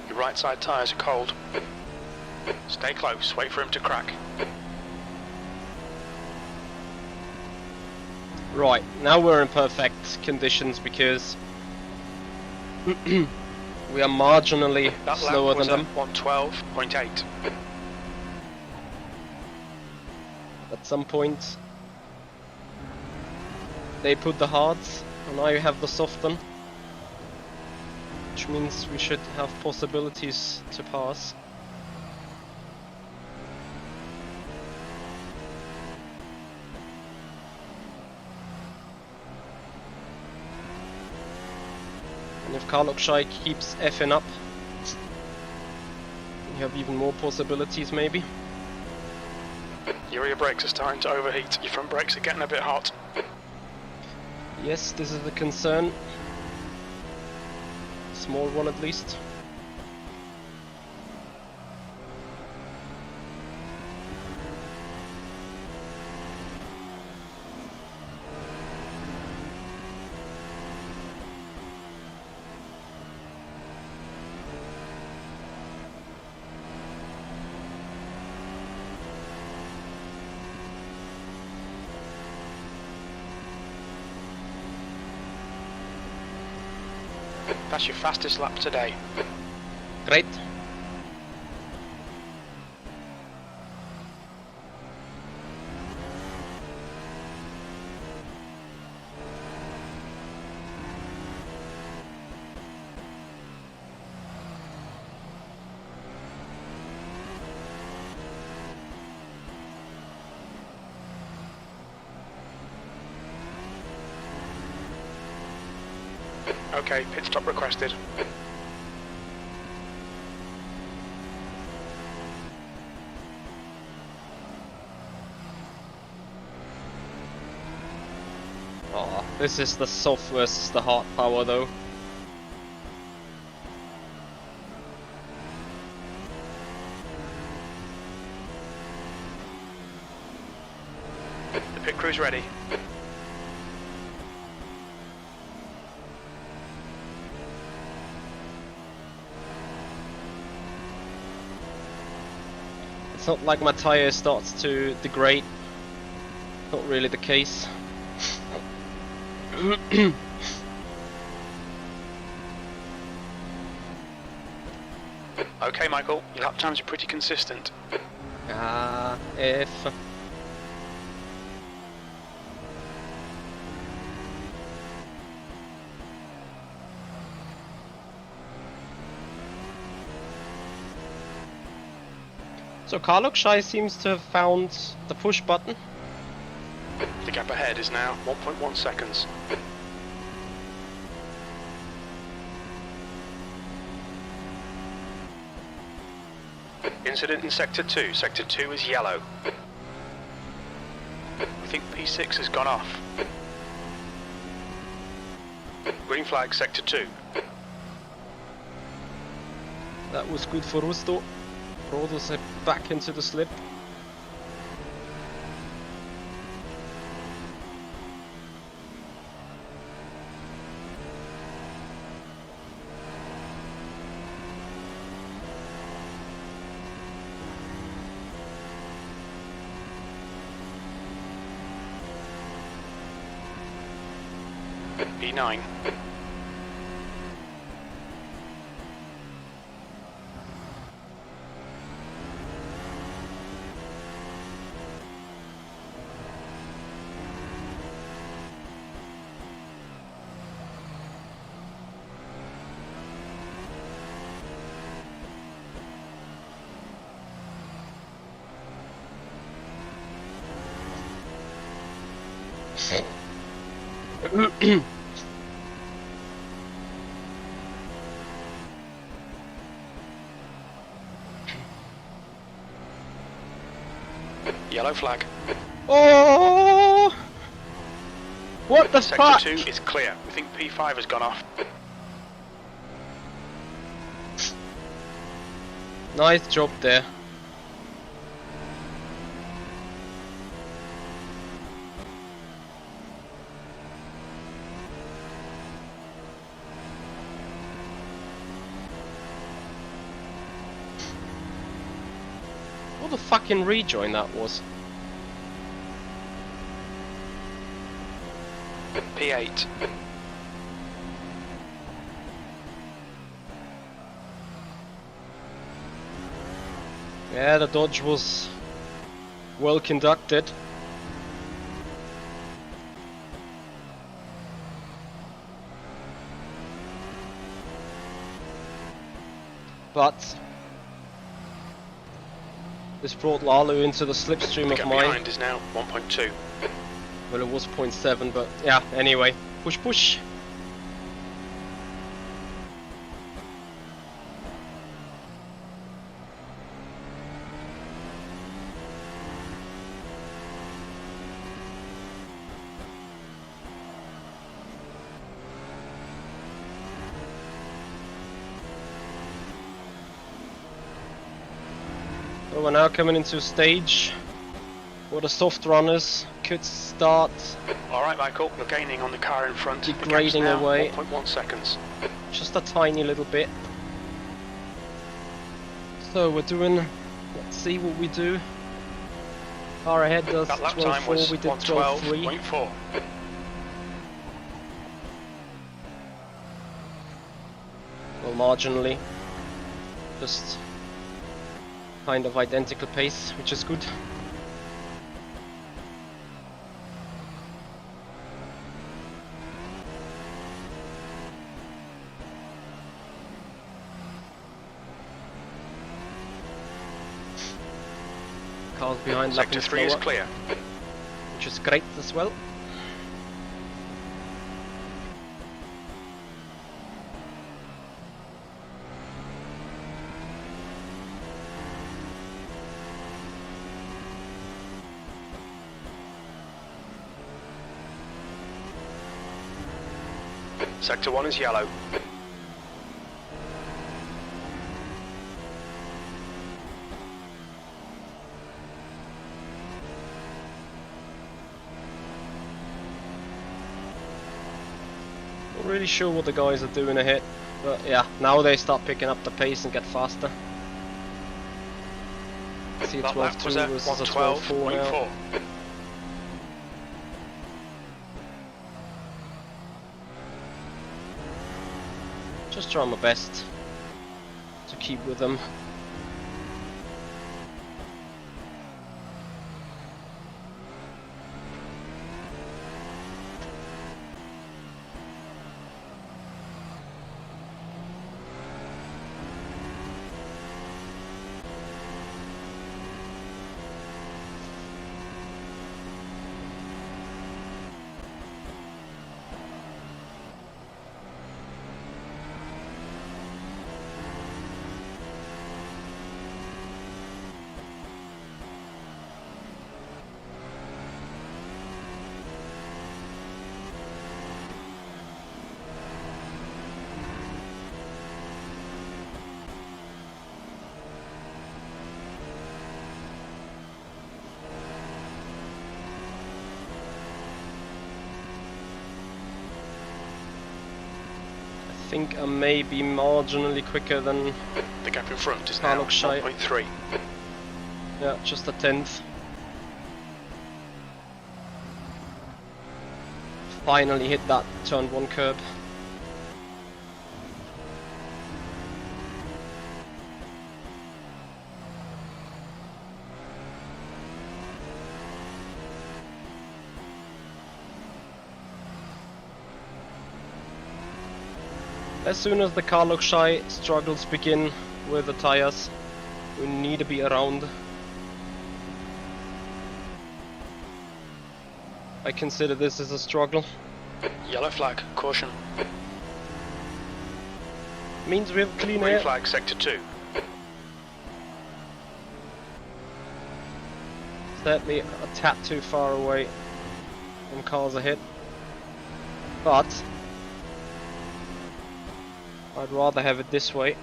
Your right side tyres are cold. Stay close, wait for him to crack. Right, now we're in perfect conditions because we are marginally That slower lap was than at them. 112.8. At some point they put the hards and I have the soft one. which means we should have possibilities to pass. And if Karlokshai keeps effing up, you have even more possibilities maybe. Your rear brakes are starting to overheat. Your front brakes are getting a bit hot. Yes, this is a concern. Small one at least. That's your fastest lap today. Great. Okay, pit stop requested. Oh, this is the soft versus the hard power though. The pit crew's ready. It's not like my tire starts to degrade. Not really the case. Okay, Michael, your lap times are pretty consistent. If... So Karlokshai seems to have found the push button. The gap ahead is now 1.1 seconds. Incident in Sector 2. Sector 2 is yellow. We think P6 has gone off. Green flag, Sector 2. That was good for us though. Brought us back into the slip. P9. Yellow flag. Oh! What the fuck? Sector 2 is clear. We think P5 has gone off. Nice job there. What a fucking rejoin that was. P8. Yeah, the dodge was well conducted. but this brought Lalu into the slipstream The of gap mine. behind is now 1.2. Well, it was 0.7, but yeah, anyway. Push, push. So we're now coming into a stage where the soft runners could start Alright, Michael, you're gaining on the car in front. The gap's degrading now away. 1.1 seconds. Just a tiny little bit. So we're doing, let's see what we do. Car ahead does That lap time 12.4, was we did 12.3. 112.4. Well, marginally. Just kind of identical pace, which is good. Cars behind Sector lapping 3 is slower, clear. which is great as well. Sector 1 is yellow. Not really sure what the guys are doing ahead, but yeah, now they start picking up the pace and get faster. See, a That lap was 12.2 at versus a 12.4 now. 112.4. Just trying my best to keep with them. I think I may be marginally quicker than, The gap in front is Car now looks shy. 1.3. yeah, just a tenth. Finally hit that turn 1 curb. As soon as the car looks shy, struggles begin with the tires. We need to be around. I consider this as a struggle. Yellow flag, caution. Means we have clean Green air. flag, sector 2. Certainly a tad too far away from cars ahead. But I'd rather have it this way.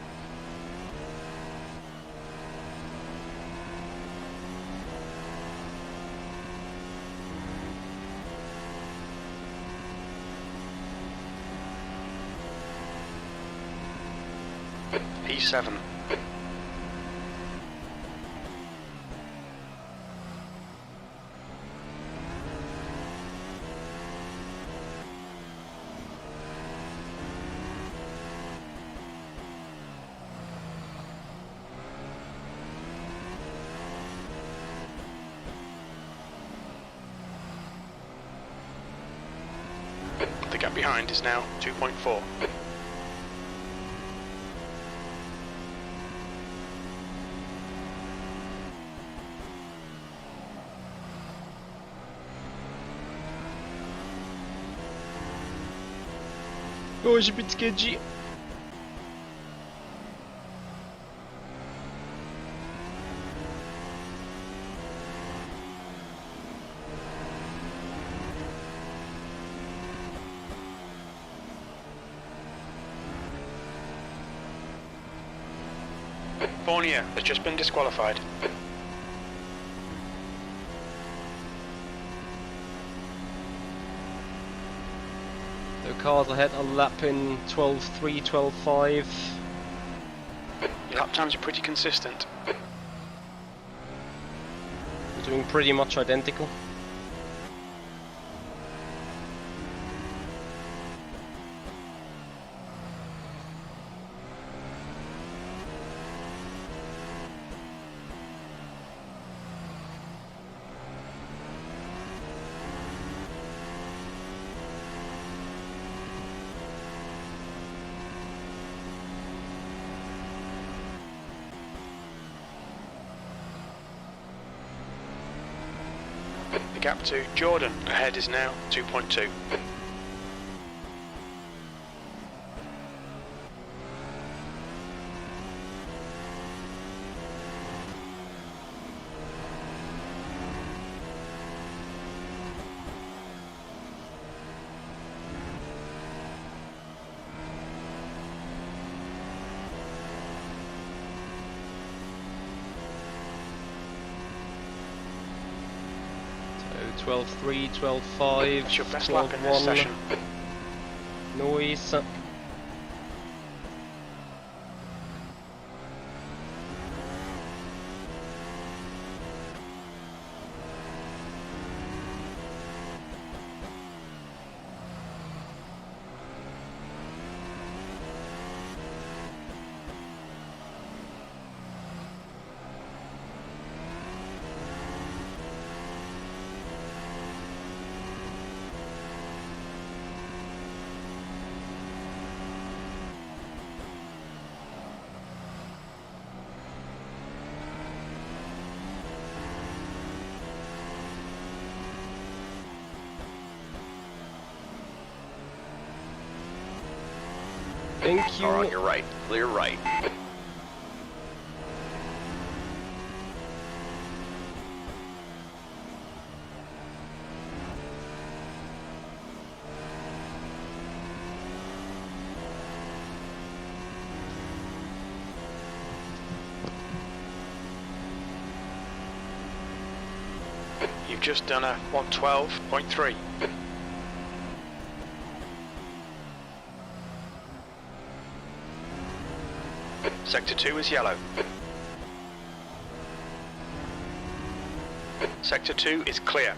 E7. The gap behind is now 2.4. Oh, it's a bit sketchy. Fournier has just been disqualified. The cars ahead are lapping 12.3, 12.5. Your lap times are pretty consistent. We're doing pretty much identical. The gap to Jordan ahead is now 2.2. So 12.3, 12.5, That's your best lap in this 12.1. session. Noise. Thank Car on you. your right. Clear right. You've just done a 112.3. Sector 2 is yellow. Sector 2 is clear.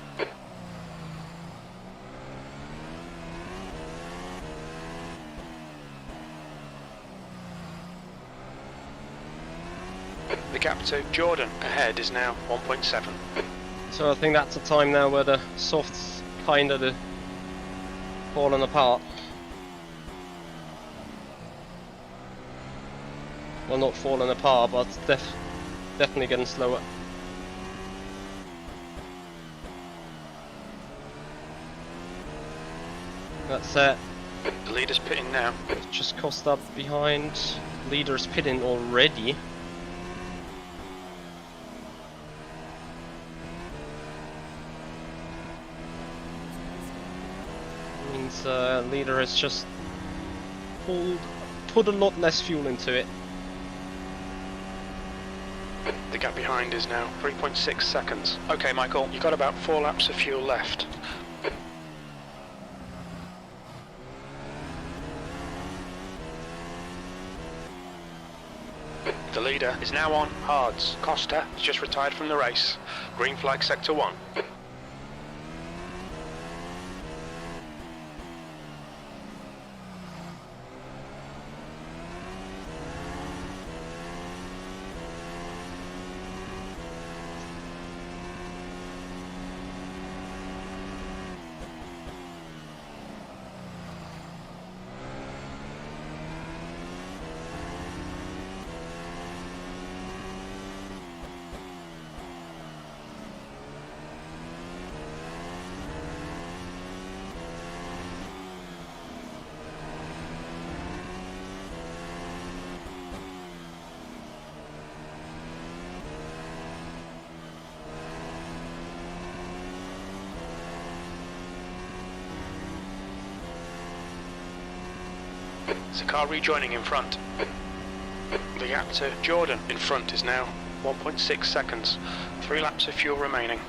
The gap to Jordan ahead is now 1.7. So I think that's a time now where the softs kind of falling apart. Well, not falling apart, but definitely getting slower. That's it. The leader's pitting now. Just cost up behind. Leader's pitting already. Means leader has just put a lot less fuel into it. The gap behind is now 3.6 seconds. Okay, Michael, you've got about 4 laps of fuel left. The leader is now on hards. Costa has just retired from the race. Green flag sector 1. There's a car rejoining in front. The gap to Jordan in front is now 1.6 seconds. 3 laps of fuel remaining.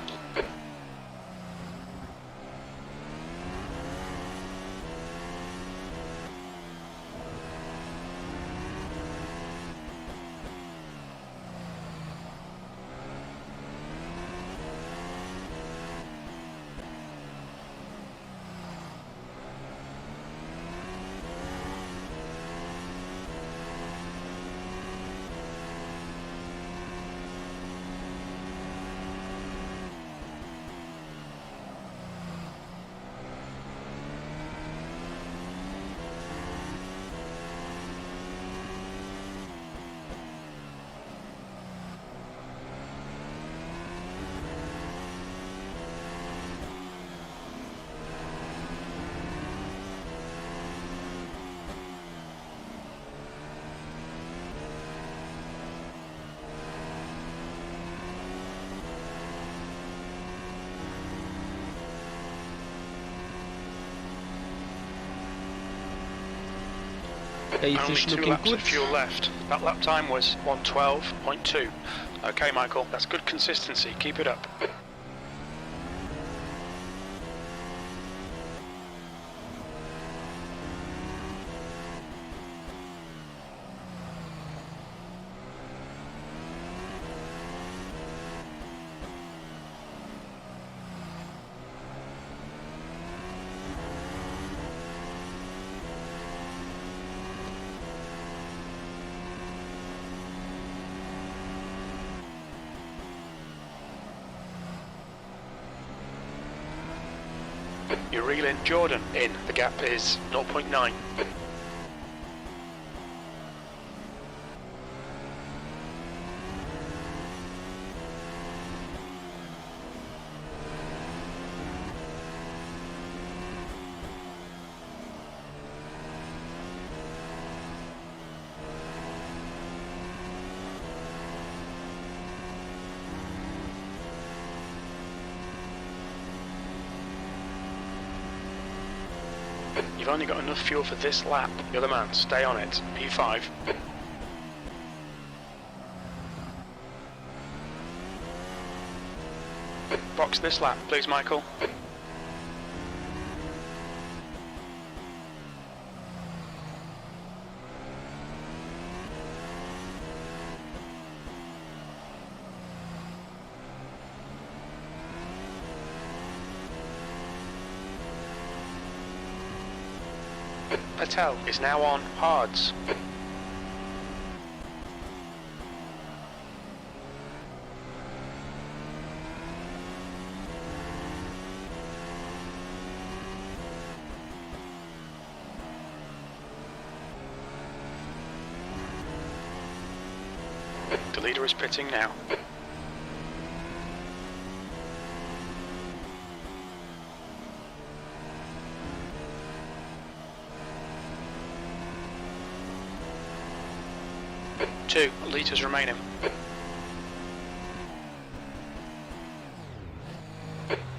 Only 2 looking laps good. of fuel left. That lap time was 1:12.2. Okay, Michael, that's good consistency. Keep it up. You're reeling Jordan in. The gap is 0.9. You've only got enough fuel for this lap. The other man, stay on it. P5. Box this lap, please, Michael. Patel is now on hards. The leader is pitting now. Two litres remaining.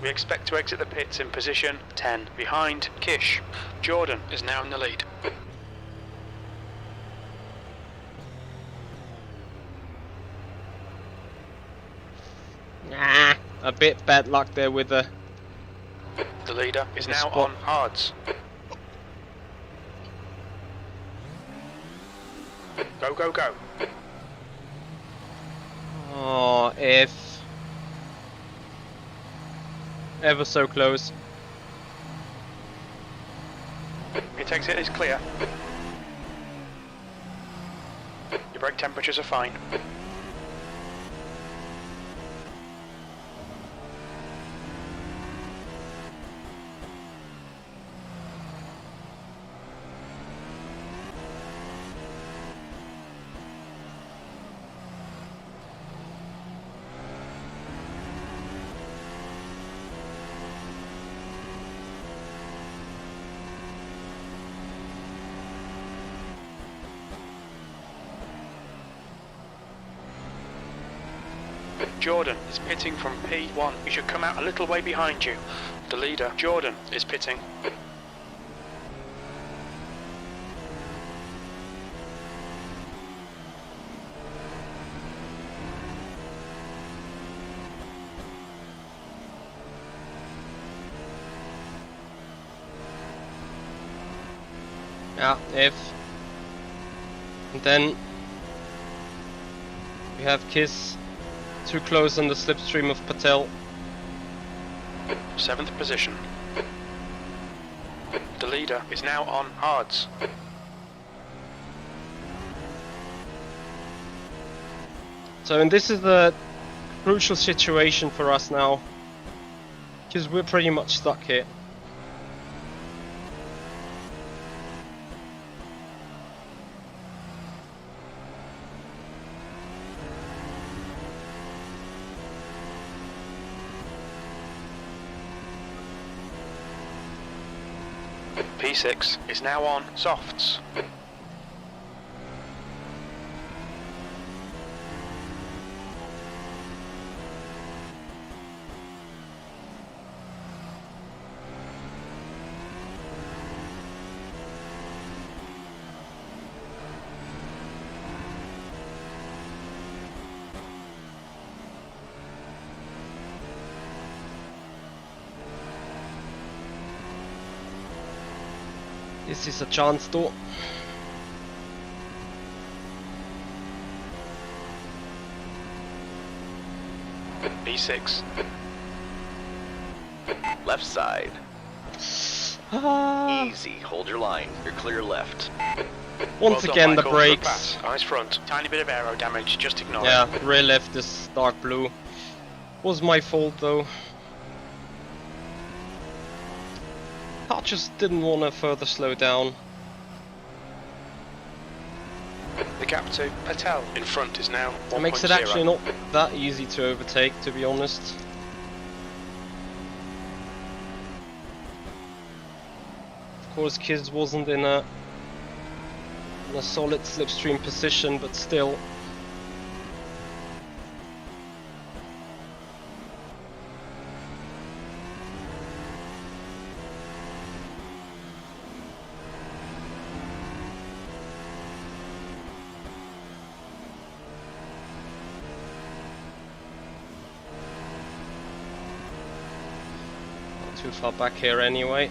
We expect to exit the pits in position 10 behind Kish. Jordan is now in the lead. Nah, a bit bad luck there with the leader is now spot. on hards. Go, go, go. Oh, if ever so close. Pit exit is clear. Your brake temperatures are fine. Jordan is pitting from P1. You should come out a little way behind you. The leader, Jordan, is pitting. Yeah, if. And then we have Kiss too close on the slipstream of Patel. 7th position. The leader is now on hards. So, and this is the crucial situation for us now, because we're pretty much stuck here. P6 is now on softs. This is a chance though. B6. Left side. Easy, hold your line. You're clear left. Once Well again done, the Michael. Good brakes. pass. Eyes front. Tiny bit of aero damage, just ignore it. Yeah, rear left is dark blue. Was my fault though. Car just didn't want to further slow down. The gap to Patel in front is now 1.0. It makes it actually not that easy to overtake, to be honest. Of course, Kiz wasn't in a solid slipstream position, but still. Not too far back here anyway.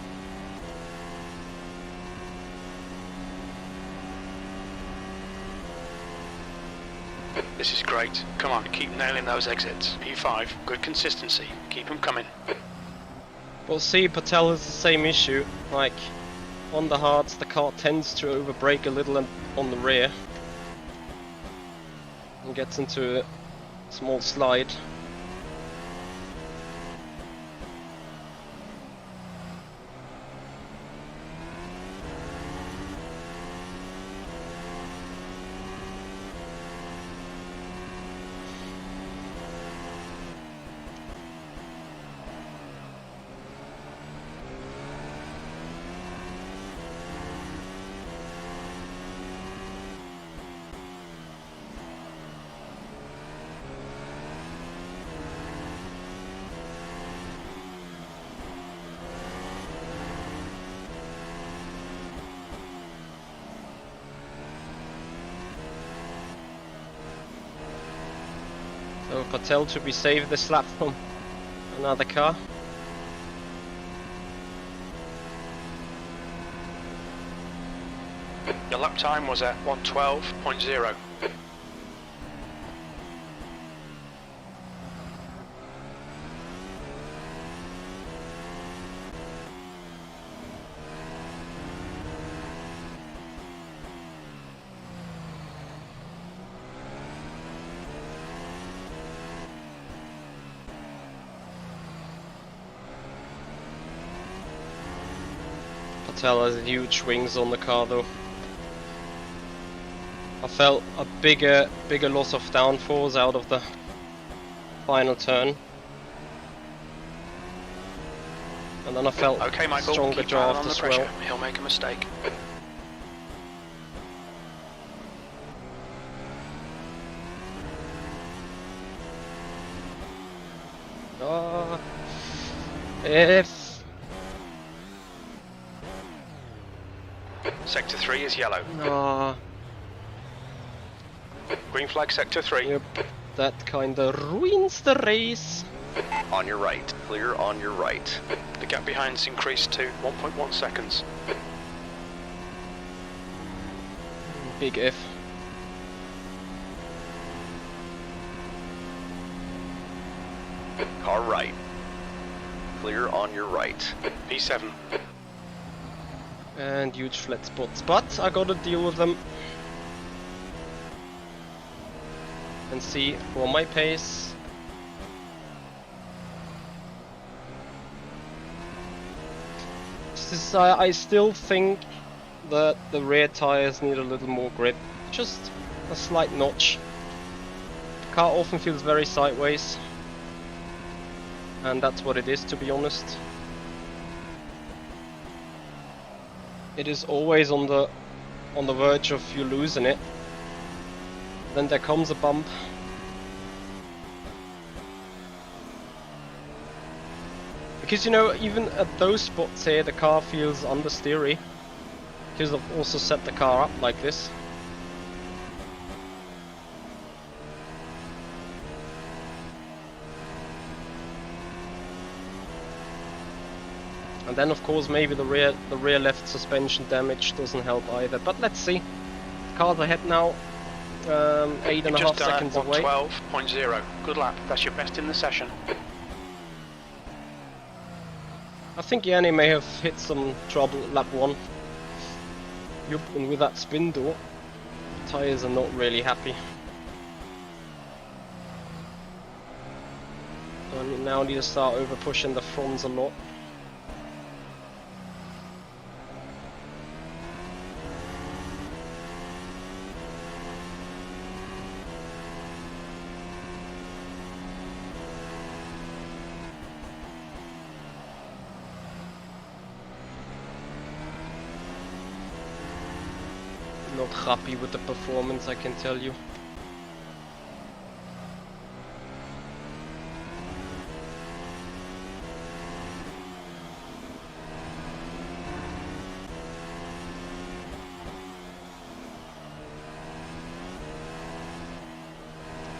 This is great. Come on, keep nailing those exits. P5, good consistency. Keep them coming. Well, see, Patel has the same issue. Like, on the hards, the car tends to overbrake a little on the rear. And gets into a small slide. So Patel to be saved this lap from another car. Your lap time was at 1:12.0. Patel has huge wings on the car though. I felt a bigger loss of downforce out of the final turn. And then I felt Okay, Michael, stronger keep your eye on draft the as pressure. well. He'll make a mistake. If Sector 3 is yellow. Green flag sector 3. Yep, that kinda ruins the race. On your right. Clear on your right. The gap behind's increased to 1.1 seconds. Big if. Car right. Clear on your right. P7. And huge flat spots, but I gotta deal with them. And see for my pace. I still think that the rear tires need a little more grip. Just a slight notch. The car often feels very sideways. And that's what it is, to be honest. It is always on the verge of you losing it. Then there comes a bump. Because you know, even at those spots here, the car feels understeery. Because I've also set the car up like this. And then of course maybe the rear left suspension damage doesn't help either. But let's see. The car's ahead now. 8.5 seconds away. 112.0. Good lap. That's your best in the session. I think Yanni may have hit some trouble at lap 1. Yup, and with that spin door, the tyres are not really happy. So I now need to start over pushing the fronts a lot. Not happy with the performance, I can tell you.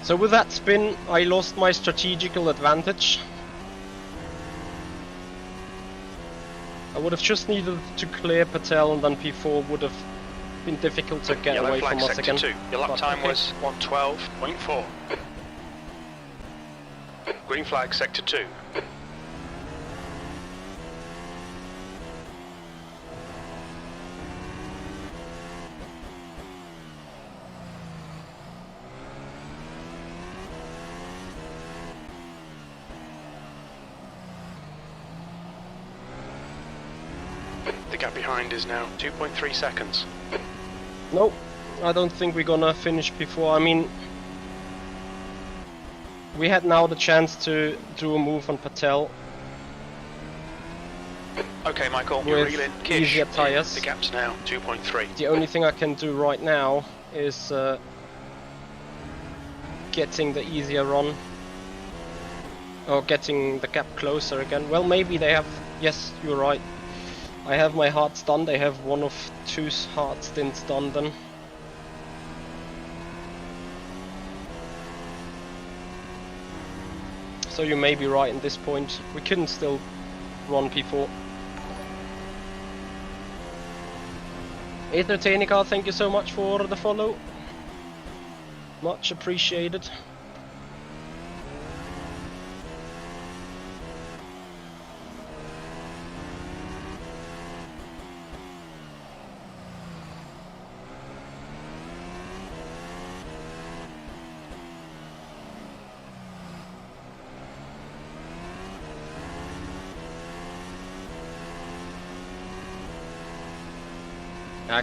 So with that spin, I lost my strategical advantage. I would have just needed to clear Patel, and then P4 would have been difficult to get Yellow away flag from us sector again. 2. Your lap But time okay. was 112.4. Green flag sector 2. The gap behind is now 2.3 seconds. Nope, I don't think we're gonna finish before. I mean, we had now the chance to do a move on Patel. Okay, Michael, you're With reeling. Kish, easier tyres. The gap's now 2.3. The only thing I can do right now is getting the easier run. Or getting the gap closer again. Well, maybe they have... Yes, you're right. I have my hard stun. They have one of 2 hard stints done then. So you may be right in this point. We couldn't still run P4. Ethertainica, thank you so much for the follow. Much appreciated.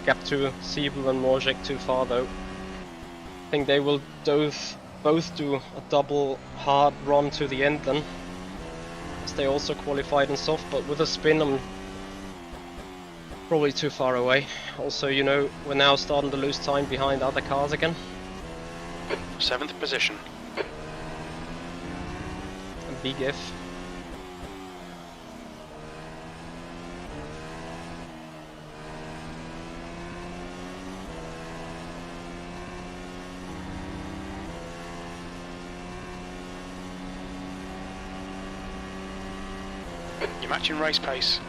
Gap to Siebel and Mojek too far though. I think they will both do a double hard run to the end then, as they also qualified in soft, but with a spin I'm probably too far away. Also, you know, we're now starting to lose time behind other cars again. 7th position. A big if. You're matching race pace.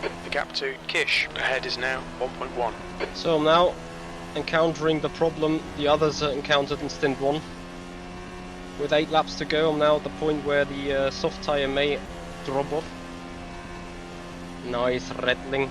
The gap to Kish ahead is now 1.1. So I'm now encountering the problem the others encountered in stint 1. With 8 laps to go, I'm now at the point where the soft tyre may drop off. Nice rattling.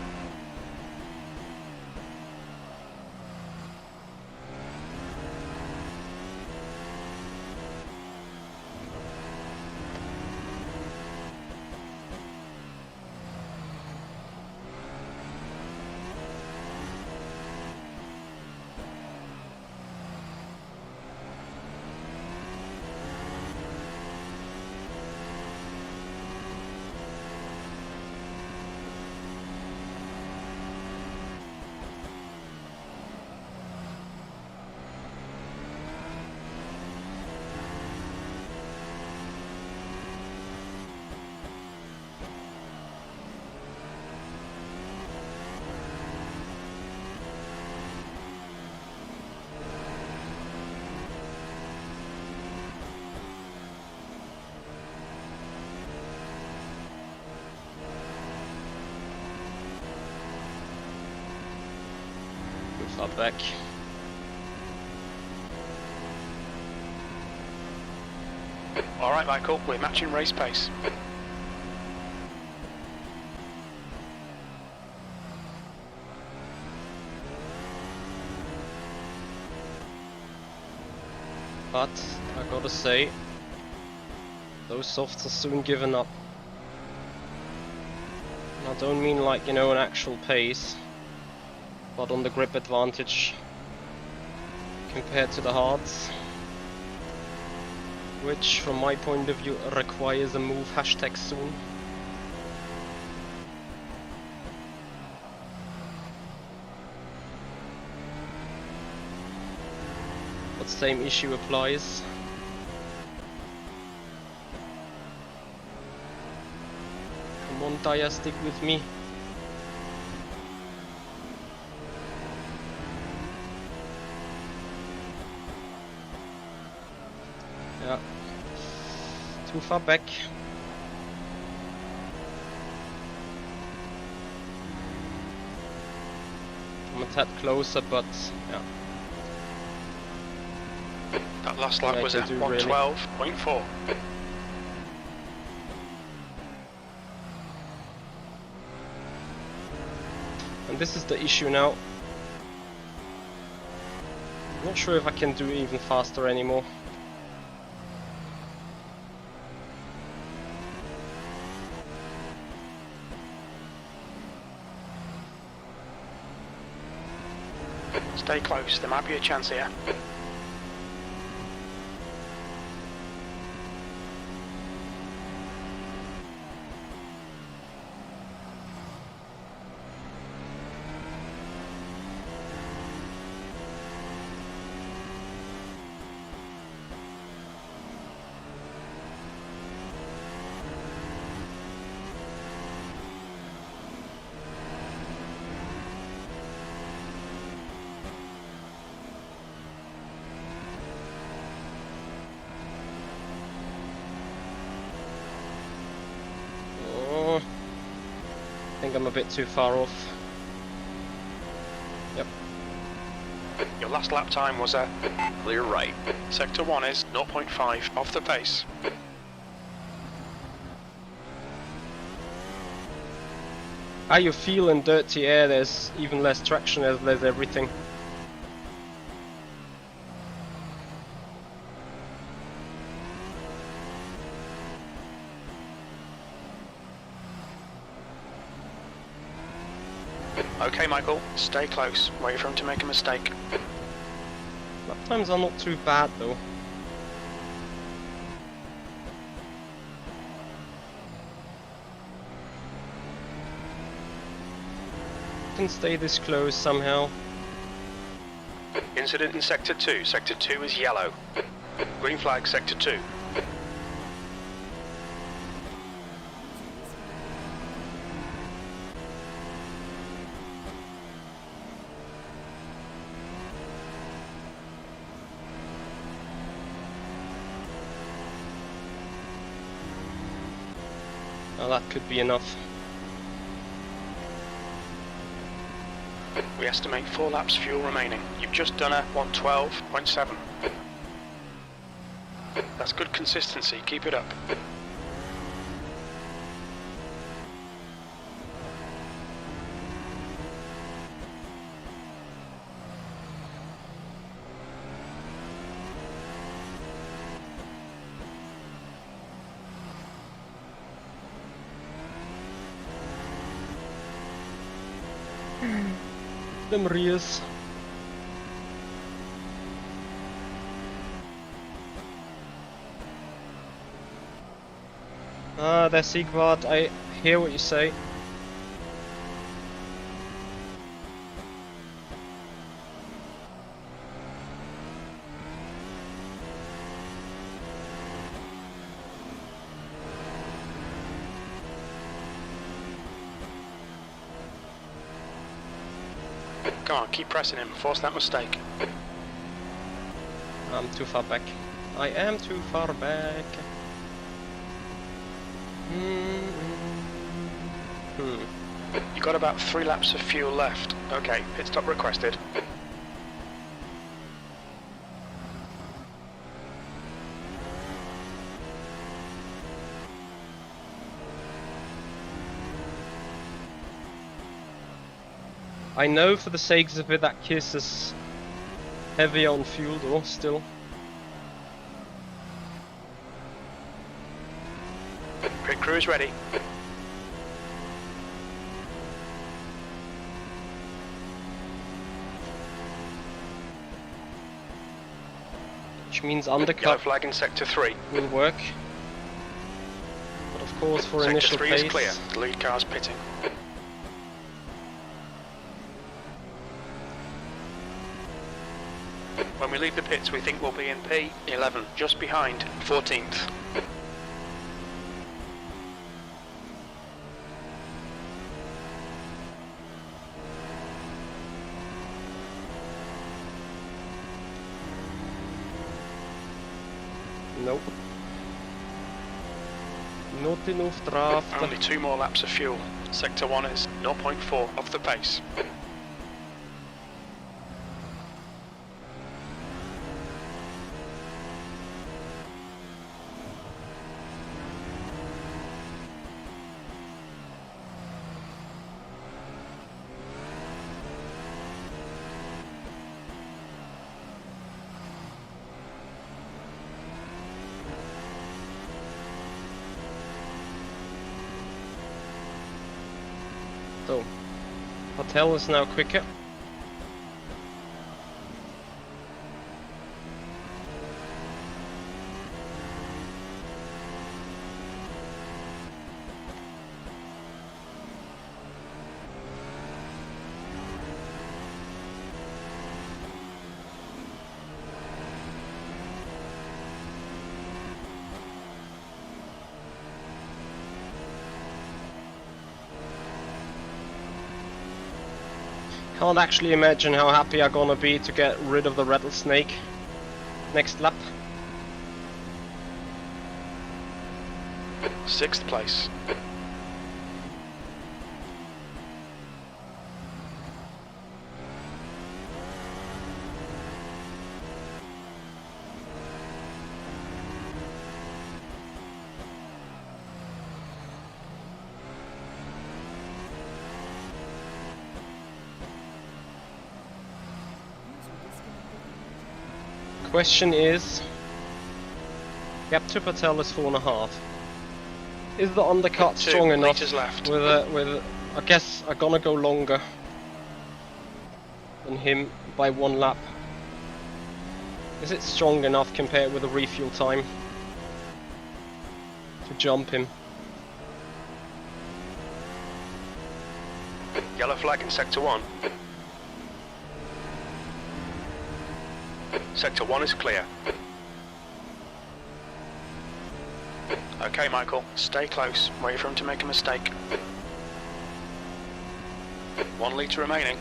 Far back. Alright Michael, we're matching race pace. But I gotta say, those softs are soon given up. And I don't mean like, you know, an actual pace, but on the grip advantage compared to the hards, which from my point of view requires a move #soon. But same issue applies. Come on, Daya, stick with me. Yeah, too far back. I'm a tad closer, but yeah. That last lap was at 112.4. And this is the issue now. I'm not sure if I can do it even faster anymore. Stay close, there might be a chance here. I think I'm a bit too far off. Yep. Your last lap time was at Clear right. Sector 1 is 0.5 off the pace. How you feel in dirty air, there's even less traction as there's everything. Okay Michael, stay close, wait for him to make a mistake. Lap times are not too bad though. Can stay this close somehow. Incident in Sector 2. Sector 2 is yellow. Green flag, Sector 2. Now that could be enough. We estimate 4 laps fuel remaining. You've just done a 112.7. That's good consistency, keep it up. Them rears. Ah, there, Siegwart, I hear what you say. Come on, keep pressing him, force that mistake. I'm too far back. I am too far back. You've got about 3 laps of fuel left. Okay, pit stop requested. I know for the sakes of it that Kiss is heavy on fuel though, still. Pit crew is ready. Which means Yellow undercut flag in sector 3. will work. But of course for Sector initial 3 pace. is clear. The lead car's pitting. When we leave the pits, we think we'll be in P11, just behind 14th. Nope. Not enough draft. Only 2 more laps of fuel. Sector 1 is 0.4 off the pace. So, Patel is now quicker. Can't actually imagine how happy I'm gonna be to get rid of the rattlesnake next lap. 6th place. Question is, gap to Patel is 4.5. Is the undercut 2 strong enough? meters left. With I guess I'm gonna go longer than him by 1 lap. Is it strong enough compared with the refuel time to jump him? Yellow flag in sector 1. Sector 1 is clear. Okay, Michael, stay close. Wait for him to make a mistake. 1 litre remaining.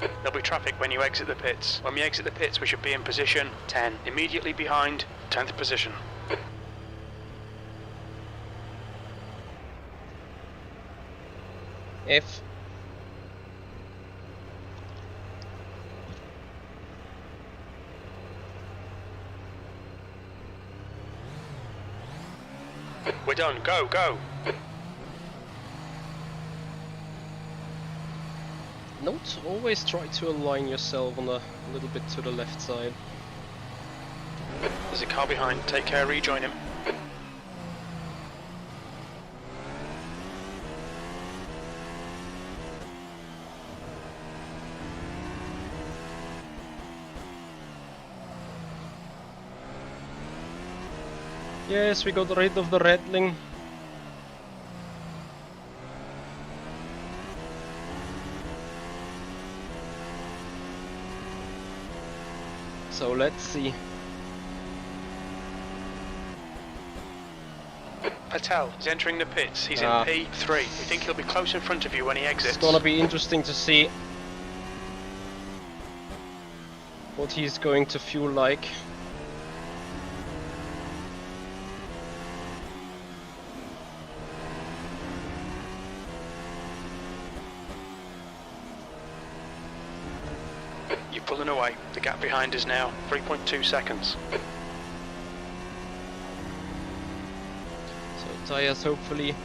There'll be traffic when you exit the pits. When we exit the pits, we should be in position 10, immediately behind 10th position. F. We're done. Go, go. Note, always try to align yourself on a little bit to the left side. There's a car behind. Take care, rejoin him. Yes, we got rid of the rattling. So let's see. Patel is entering the pits. He's in P3. We think he'll be close in front of you when he exits. It's gonna be interesting to see what he's going to fuel like. You're pulling away. The gap behind is now 3.2 seconds. So tires hopefully in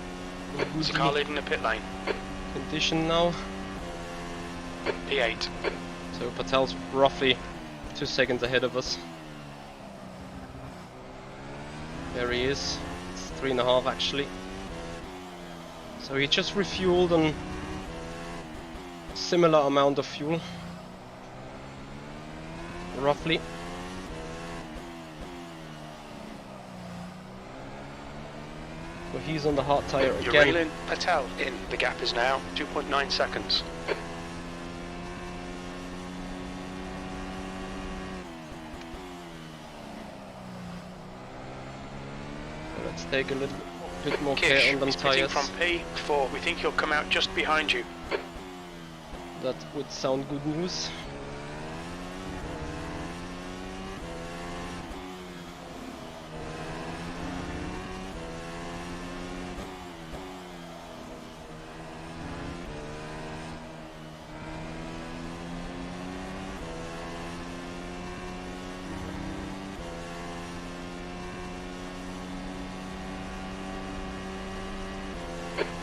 There's a car leading the pit lane. condition now. P8. So Patel's roughly 2 seconds ahead of us. There he is. It's 3.5 actually. So he just refueled on a similar amount of fuel. Roughly. So he's on the hard tire You're again. reeling Patel in. The gap is now 2.9 seconds. Let's take a little bit more Kish care on them is pitting tires. from P4. We think he'll come out just behind you. That would sound good news.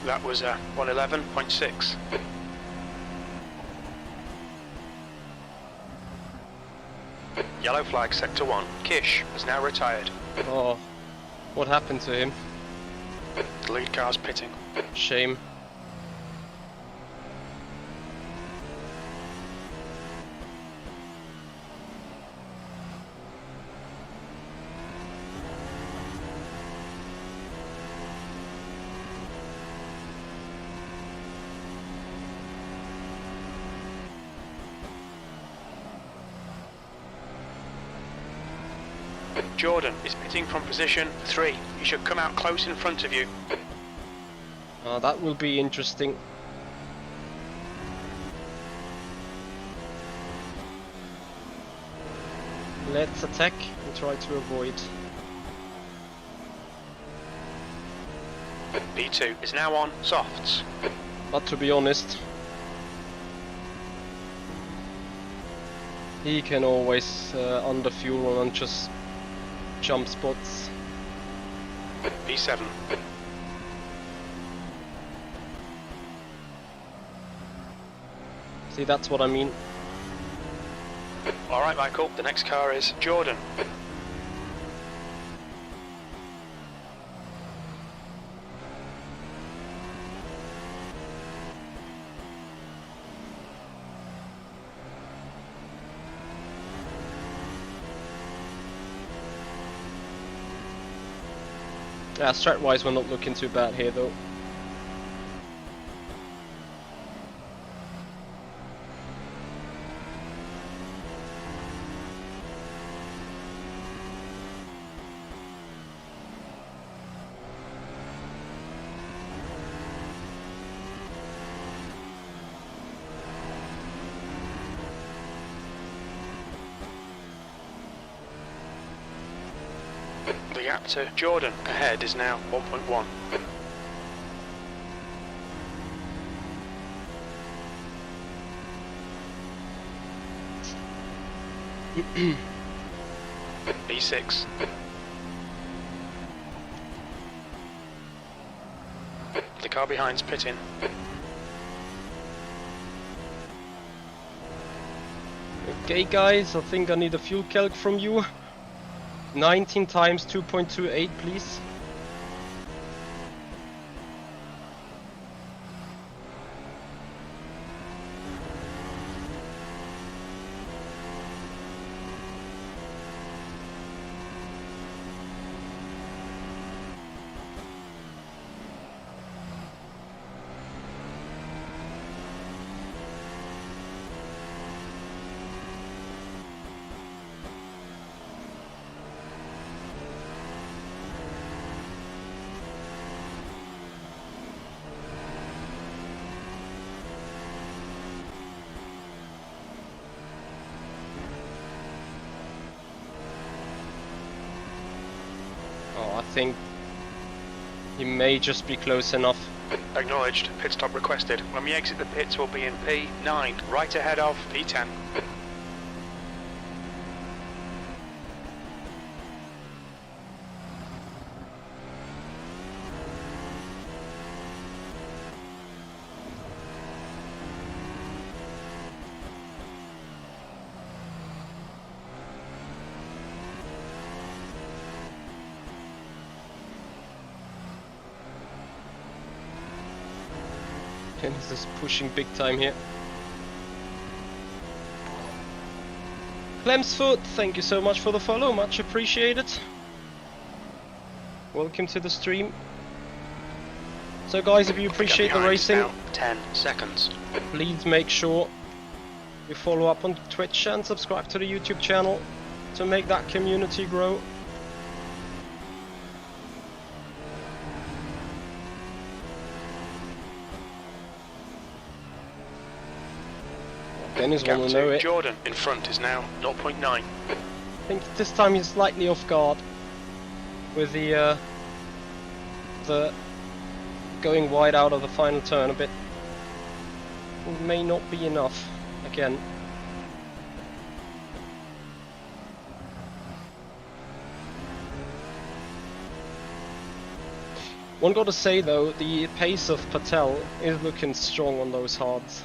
That was 111.6. Yellow flag, sector 1. Kish has now retired. Oh, what happened to him? The lead car's pitting. Shame. Jordan is pitting from position 3. He should come out close in front of you. That will be interesting. Let's attack and try to avoid. P2 is now on softs. But to be honest, he can always underfuel and just jump spots. P7. See, that's what I mean. Alright, Michael, the next car is Jordan. Yeah, strat-wise we're not looking too bad here though. The gap to Jordan ahead is now 1.1. B6. The car behind's pitting. Okay guys, I think I need a fuel calc from you. 19 times 2.28 please. I think he may just be close enough. Acknowledged. Pit stop requested. When we exit the pits, we'll be in P9, right ahead of P10. Dennis is pushing big time here. Clemsfoot, thank you so much for the follow, much appreciated. Welcome to the stream. So guys, if you appreciate the racing, Now 10 seconds. please make sure you follow up on Twitch and subscribe to the YouTube channel to make that community grow. Dennis Gap wanna know to it. Jordan in front is now 0.9. I think this time he's slightly off guard with the going wide out of the final turn a bit. It may not be enough again. One gotta say though, the pace of Patel is looking strong on those hards.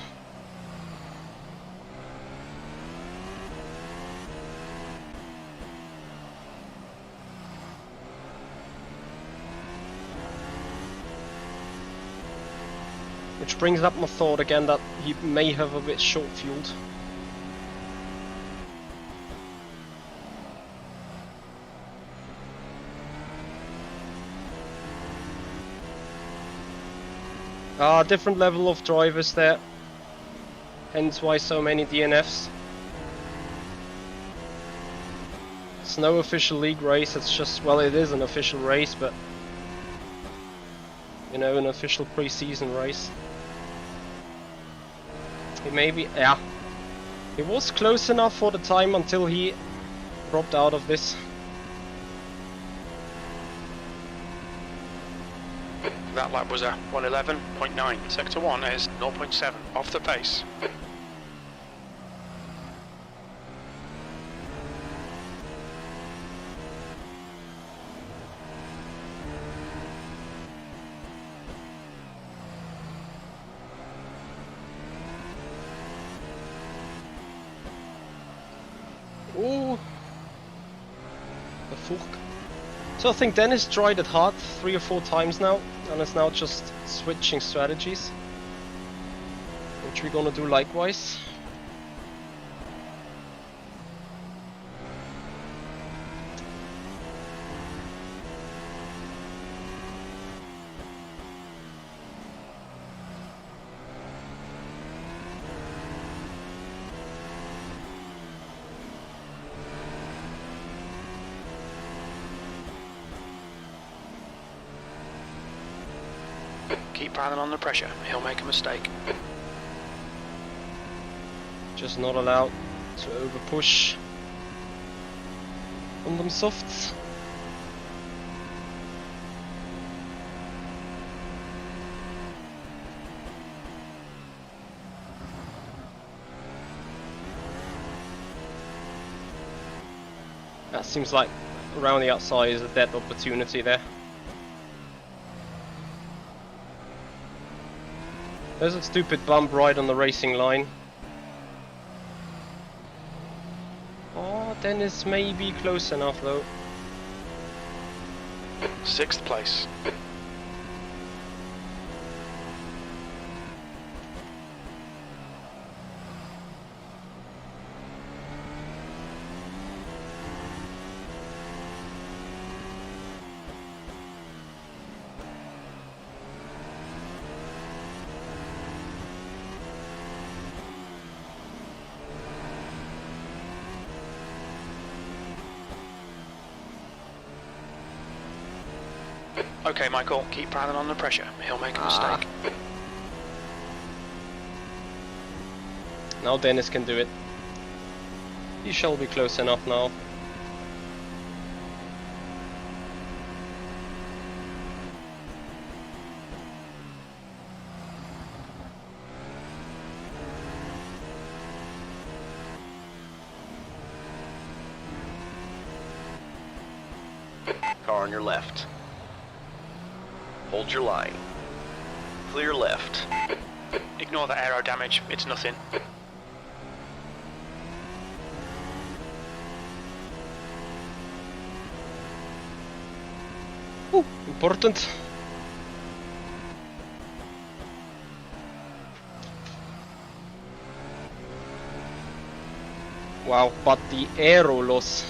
Which brings up my thought again that he may have a bit short fueled. Different level of drivers there, hence why so many DNFs. It's no official league race, it's just, well, it is an official race, but you know, an official pre-season race. He maybe, yeah, he was close enough for the time until he dropped out of this. That lap was a 111.9. Sector 1 is 0.7 off the pace. Ooh, the fork. So I think Dennis tried it hard 3 or 4 times now, and is now just switching strategies, which we're gonna do likewise. Keep piling on the pressure, he'll make a mistake. Just not allowed to over push on them softs. That seems like around the outside is a dead opportunity there. There's a stupid bump right on the racing line. Oh, Dennis may be close enough though. 6th place. Okay, Michael, keep Brandon under pressure. He'll make a mistake. Now Dennis can do it. He shall be close enough now. Car on your left. Hold your line. Clear left. Ignore the aero damage, it's nothing. Ooh, important. Wow, but the aero loss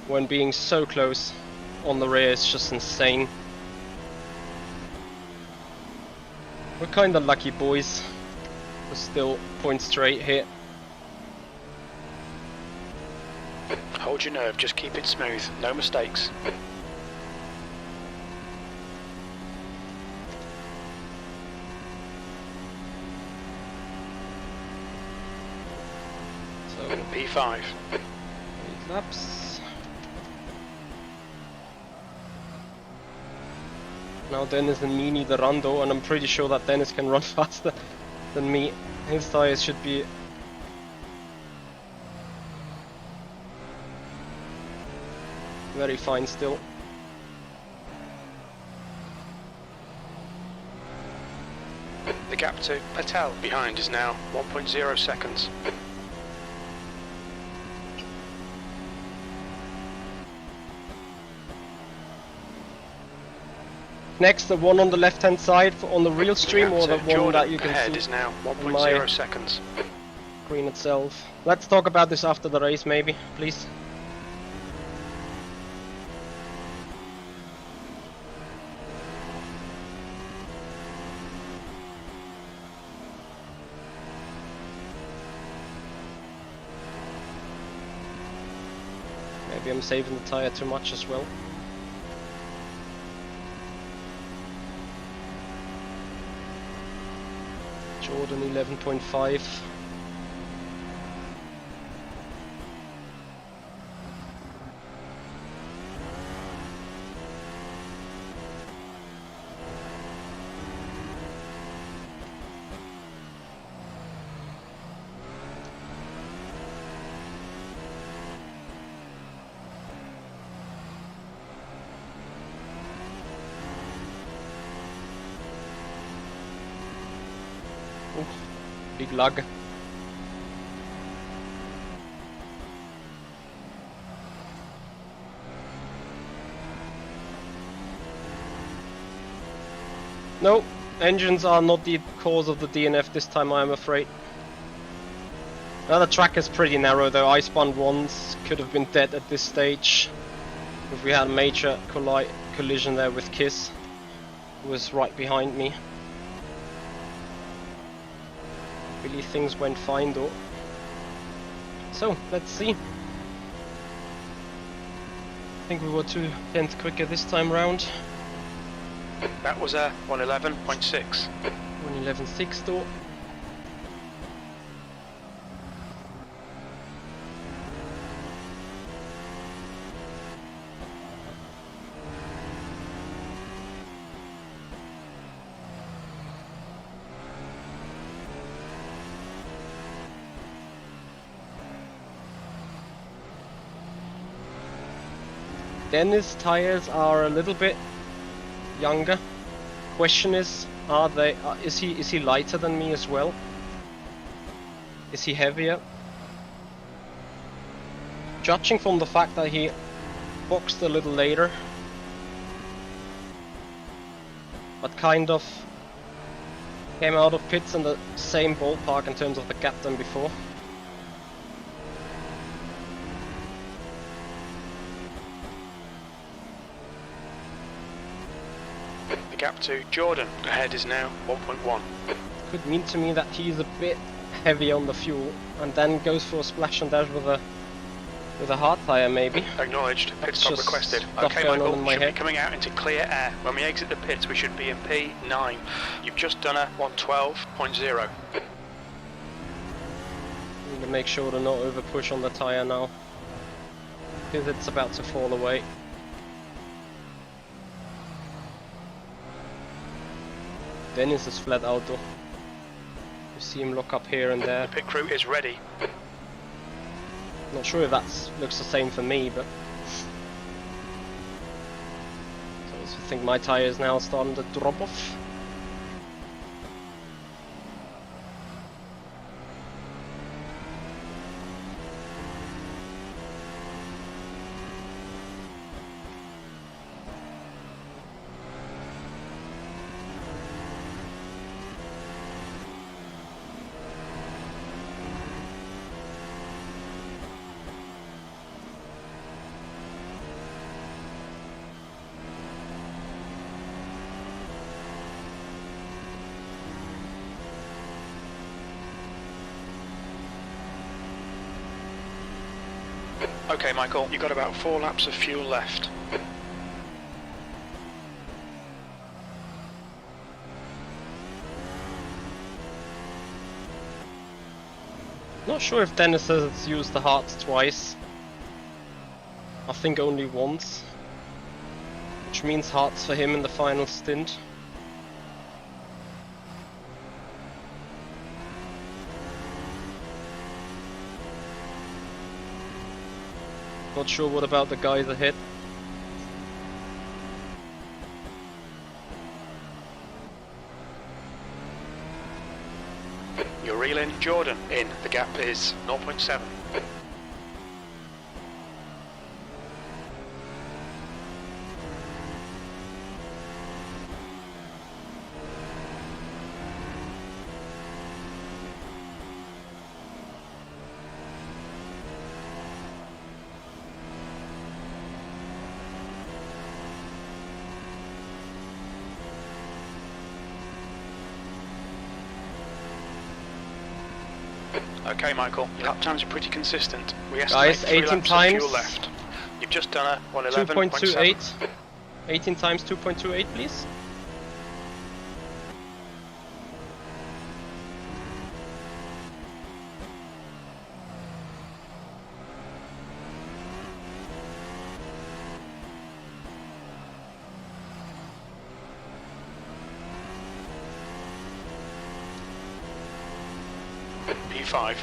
when being so close on the rear is just insane. We're kinda lucky, boys. We're still point straight here. Hold your nerve, just keep it smooth, no mistakes. So, P5. 8 laps. Now Dennis and me need a run though, and I'm pretty sure that Dennis can run faster than me. His tires should be very fine still. The gap to Patel behind is now 1.0 seconds. Next, the one on the left hand side on the real stream, or the one that you can ahead see is now on 1.0 my seconds. screen itself. Let's talk about this after the race maybe, please. Maybe I'm saving the tire too much as well. Jordan 11.5. Big lug. No, engines are not the cause of the DNF this time, I am afraid. Now the track is pretty narrow though. I spun once, could have been dead at this stage if we had a major collision there with Kiss, who was right behind me. Really, things went fine though. So, let's see. I think we were 2/10 quicker this time round. That was a 111.6. 111.6 though. Dennis' tires are a little bit younger. Question is, is he lighter than me as well? Is he heavier? Judging from the fact that he boxed a little later, but kind of came out of pits in the same ballpark in terms of the gap than before. The gap to Jordan ahead is now 1.1. Could mean to me that he's a bit heavy on the fuel and then goes for a splash and dash with a hard tire maybe. Acknowledged. Pit stop just requested. stuff Okay, going on Michael, in my should head. be coming out into clear air. When we exit the pits, we should be in P9. You've just done a 112.0. Need to make sure to not over push on the tire now, because it's about to fall away. Dennis is flat out though. You see him look up here and there. The pit crew is ready. Not sure if that looks the same for me, but so I also think my tire is now starting to drop off. Okay, Michael, you've got about 4 laps of fuel left. Not sure if Dennis has used the hearts twice. I think only once, which means hearts for him in the final stint. Not sure what about the guys ahead. You're reeling Jordan in. The gap is 0.7. Okay, Michael, your lap times are pretty consistent. We estimate Guys, 3 18 laps times. of fuel left. You've just done a 111.7. 2.28. 18 times 2.28, please. P5.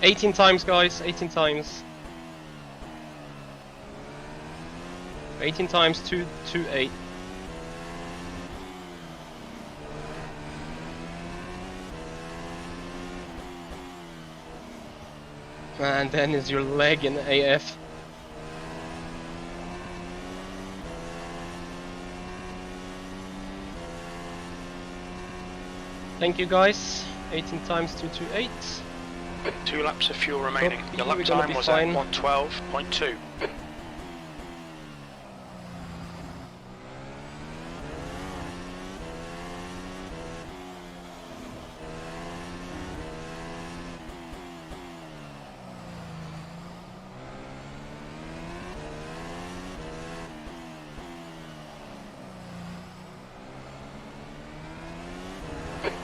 $18 times, guys. 18 times. 18 times 228. And then is your leg in AF. Thank you, guys. 18 times 228. 2 laps of fuel remaining. Copy, Your lap we're gonna time be was fine. at 112.2.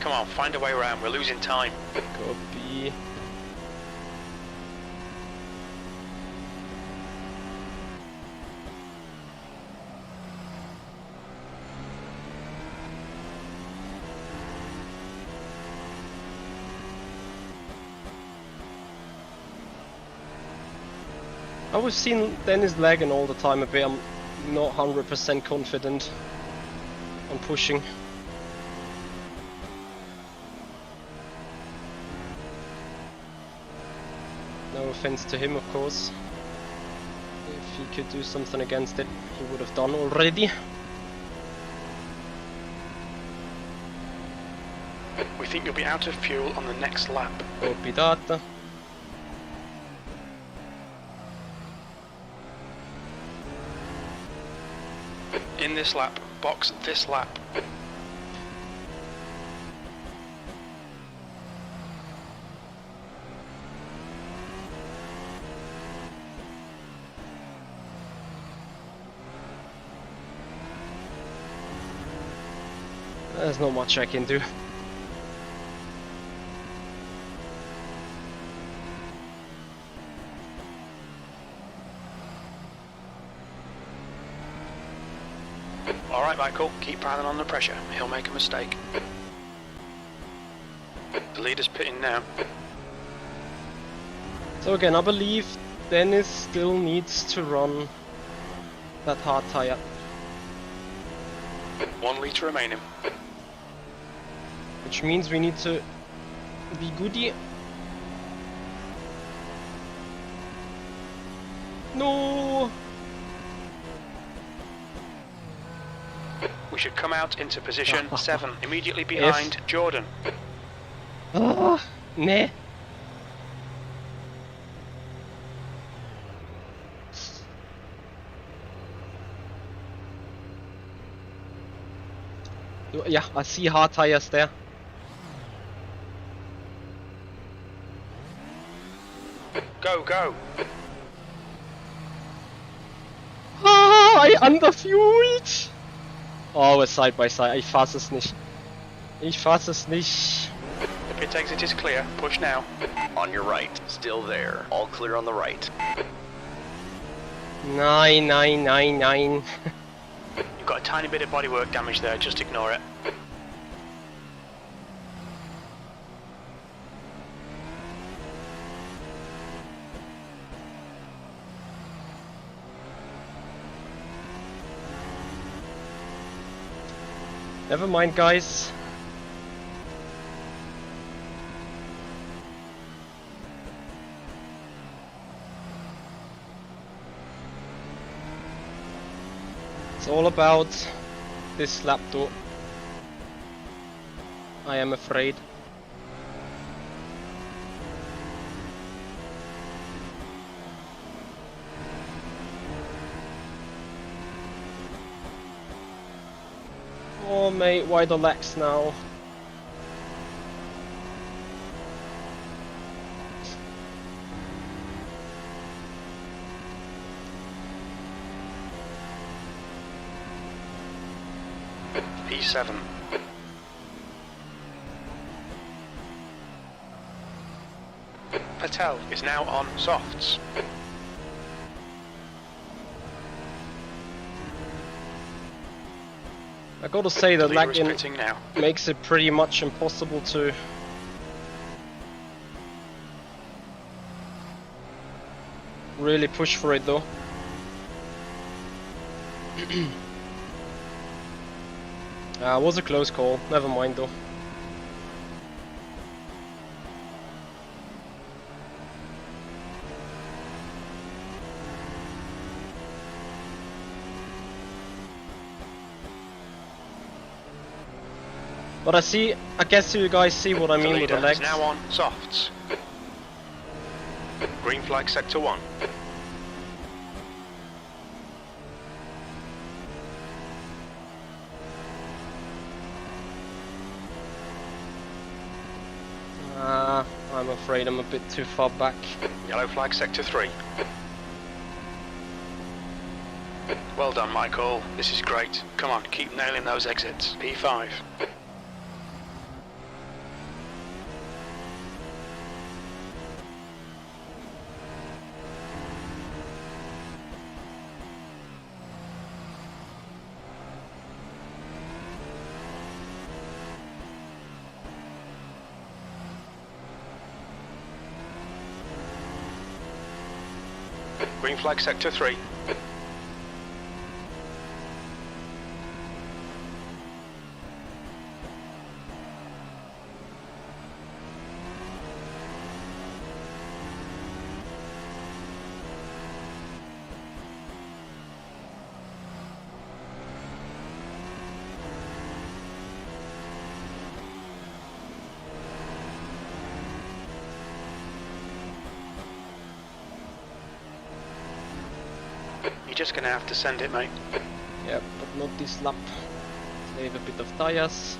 Come on, find a way around. We're losing time. Copy. I was seeing Dennis lagging all the time a bit. I'm not 100% confident on pushing. No offense to him, of course. If he could do something against it, he would have done already. We think you'll be out of fuel on the next lap. Copy that. In this lap, box this lap. There's not much I can do. Alright Michael, keep piling on the pressure. He'll make a mistake. The leader's pitting now. So again, I believe Dennis still needs to run that hard tyre. 1 litre remaining. Which means we need to be goody. No! We should come out into position 7, immediately behind Jordan. Ah, nee. Yeah, I see hard tires there. Go, go! Ah, I underfueled! Oh, we're side by side. Ich fass es nicht. Ich fass es nicht. The pit exit is clear. Push now. On your right, still there. All clear on the right. Nein, nein, nein, nein. You've got a tiny bit of bodywork damage there, just ignore it. Never mind, guys. It's all about this lap though. I am afraid. Oh mate, why the legs now? P7. Patel is now on softs. I gotta say that Leader is lagging pitting now. makes it pretty much impossible to really push for it though. Was a close call, never mind though. But I guess you guys see what I mean with the legs. Is now on softs. Green flag sector 1. I'm afraid I'm a bit too far back. Yellow flag sector 3. Well done, Michael. This is great. Come on, keep nailing those exits. P5. Green flag sector 3. You're just gonna have to send it, mate. Yeah, but not this lap. Save a bit of tires.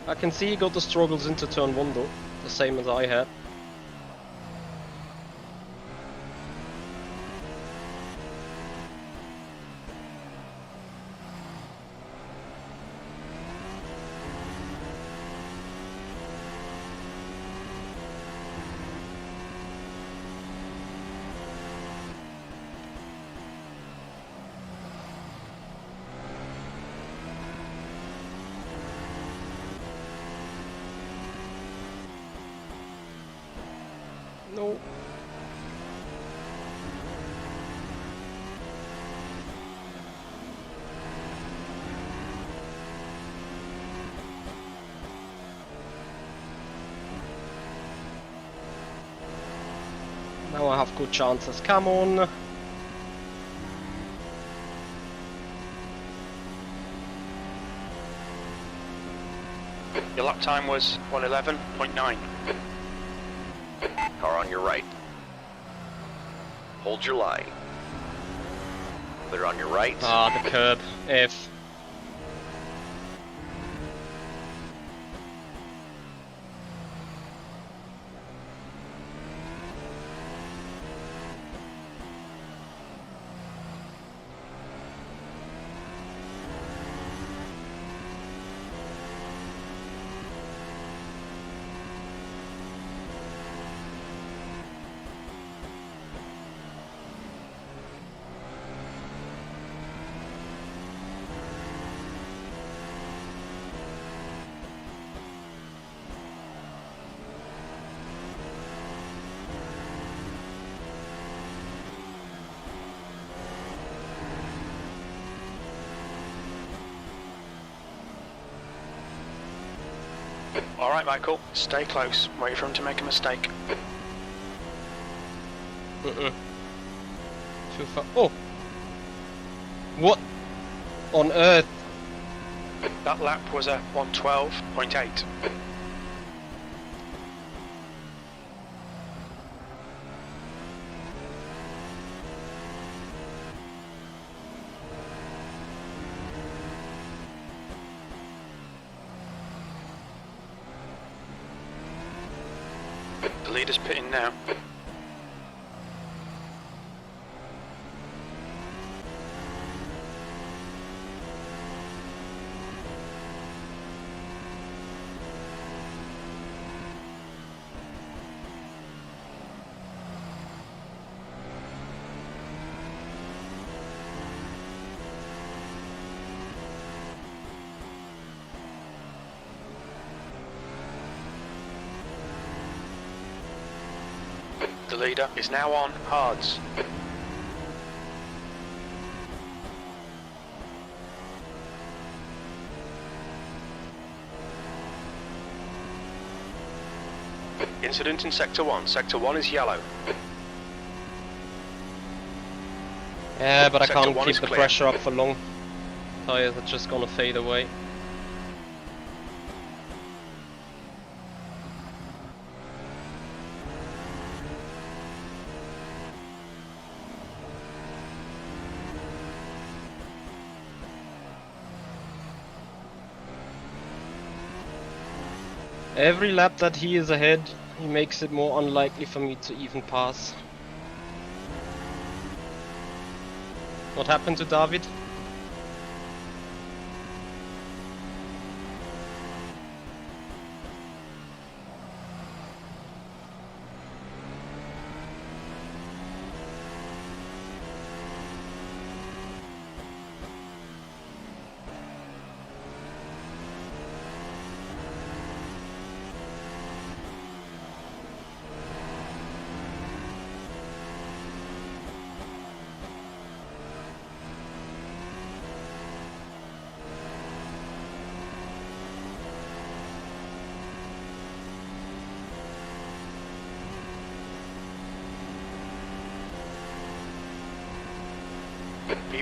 I can see you got the struggles into turn 1 though, the same as I had. No. Now I have good chances. Come on. Your lap time was 1:11.9. Car on your right. Hold your line. Clear on your right. Ah, the curb. F. Alright, Michael, stay close. Wait for him to make a mistake. Too far. Oh! What on earth? That lap was a 1:12.8. The leader's pitting now. The leader is now on hards. Incident in Sector 1. Sector 1 is yellow. Yeah, but I Sector can't 1 keep is the clear. pressure up for long. Tires are just gonna fade away. Every lap that he is ahead, he makes it more unlikely for me to even pass. What happened to David?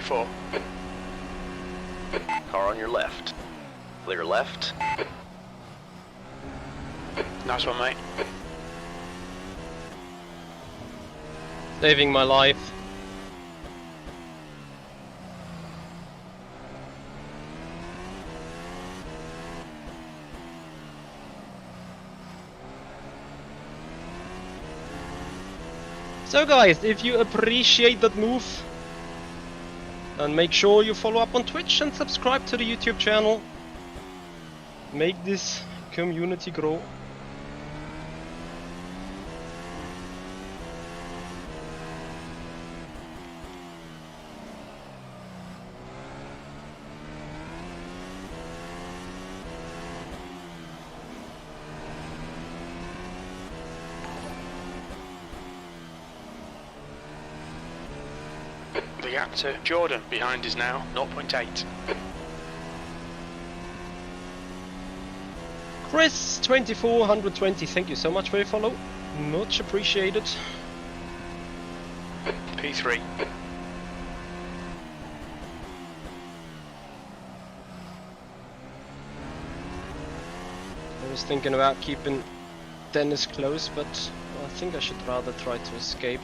24. Car on your left. Clear left. Nice one, mate. Saving my life. So guys, if you appreciate that move, then make sure you follow up on Twitch and subscribe to the YouTube channel. Make this community grow. The gap to Jordan behind is now 0.8. Chris 2420, thank you so much for your follow. Much appreciated. P3. I was thinking about keeping Dennis close, but I think I should rather try to escape.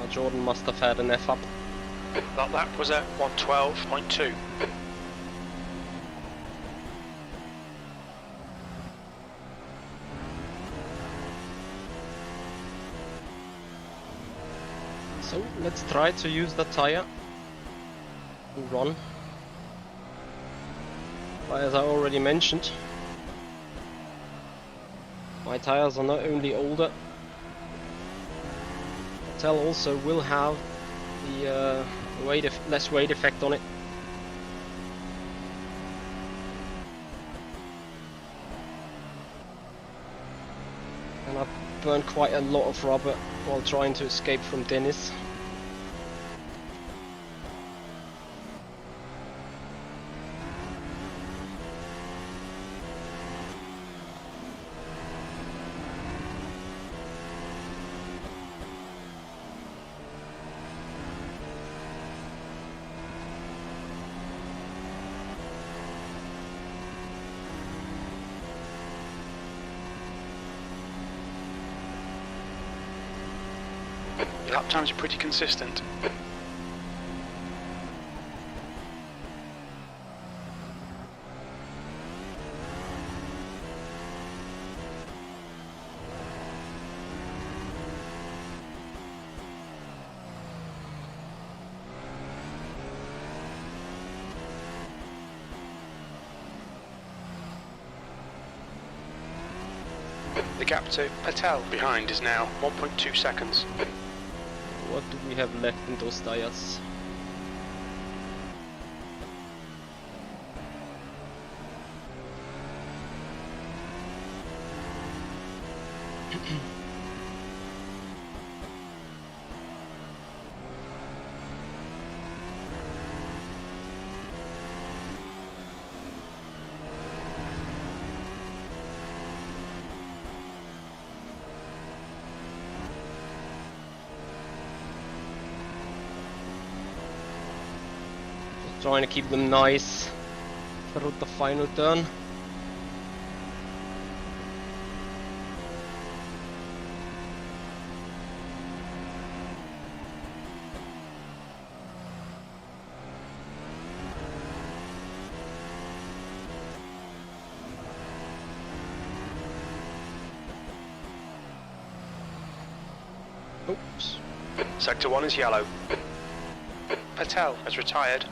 Jordan must have had an F up. That lap was at 112.2. So let's try to use that tire and run. But as I already mentioned, my tires are not only older, also will have the less weight effect on it. And I burned quite a lot of rubber while trying to escape from Dennis. Your lap times are pretty consistent. The gap to Patel behind is now 1.2 seconds. What do we have left in those tires? Trying to keep them nice through the final turn. Oops. Sector 1 is yellow. Patel has retired.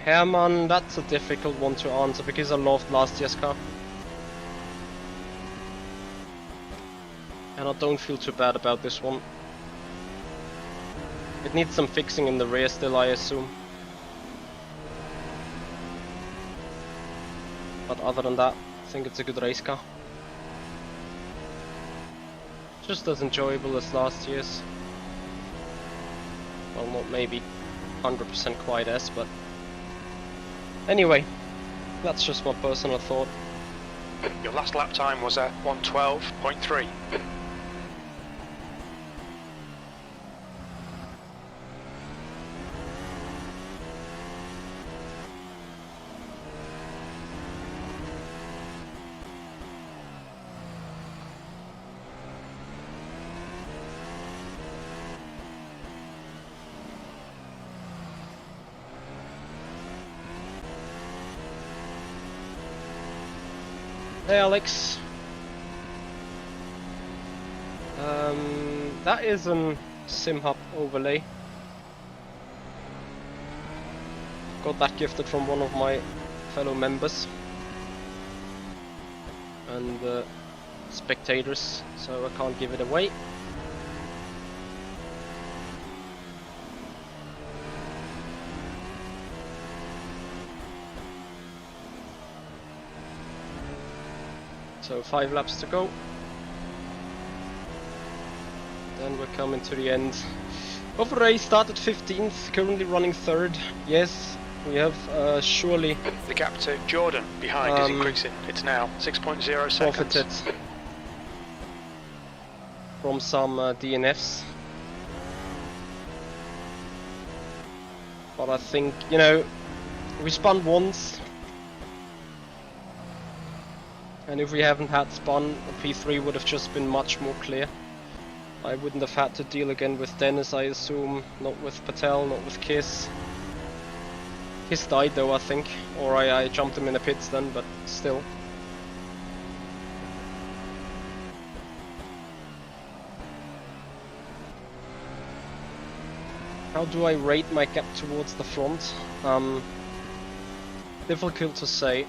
Herman, that's a difficult one to answer because I loved last year's car. And I don't feel too bad about this one. It needs some fixing in the rear still, I assume. But other than that, I think it's a good race car. Just as enjoyable as last year's. Well, not maybe 100% quite as, but anyway, that's just my personal thought. Your last lap time was a 1:12.3. Hey Alex. That is an SimHub overlay. Got that gifted from one of my fellow members and spectators, so I can't give it away. So 5 laps to go. Then we're coming to the end of the race. Started 15th, currently running 3rd. Yes, we have surely The gap to Jordan behind is increasing. It's now 6.0 seconds. profited from some DNFs. But I think, you know, we spun once. And if we haven't had spun, P3 would have just been much more clear. I wouldn't have had to deal again with Dennis, I assume. Not with Patel, not with Kiss. Kiss died though, I think. Or I jumped him in the pits then, but still. How do I rate my gap towards the front? Difficult to say.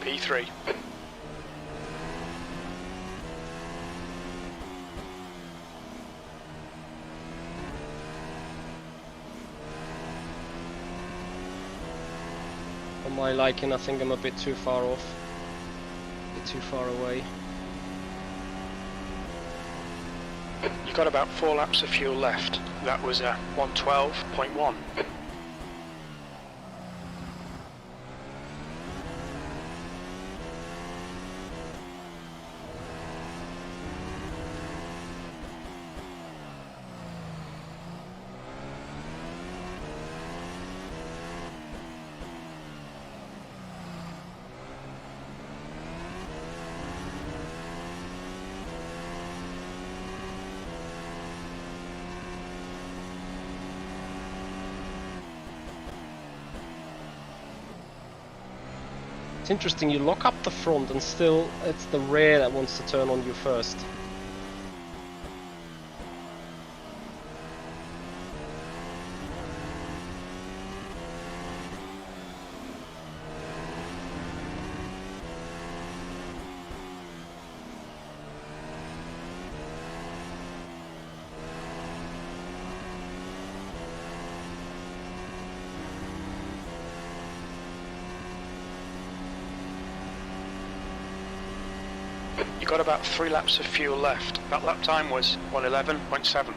P3. For my liking, I think I'm a bit too far off. A bit too far away. You got about 4 laps of fuel left. That was a 1:12.1. It's interesting, you lock up the front and still it's the rear that wants to turn on you first. You got about 3 laps of fuel left. That lap time was 1:11.7.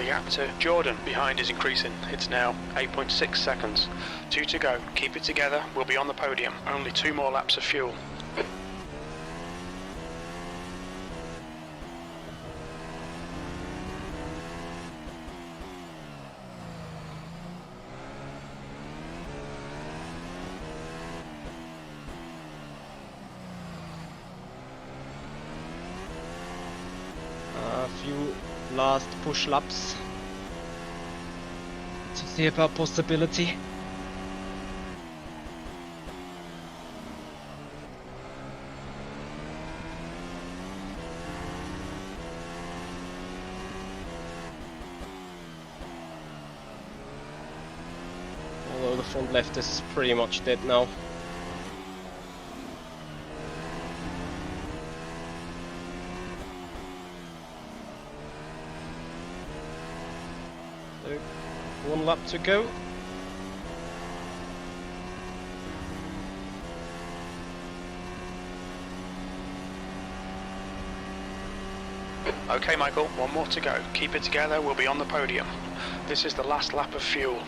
The gap to Jordan behind is increasing. It's now 8.6 seconds. 2 to go. Keep it together. We'll be on the podium. Only 2 more laps of fuel. A few last push laps to see about possibility. Although the front left is pretty much dead now. So, 1 lap to go. Okay, Michael, 1 more to go. Keep it together. We'll be on the podium. This is the last lap of fuel.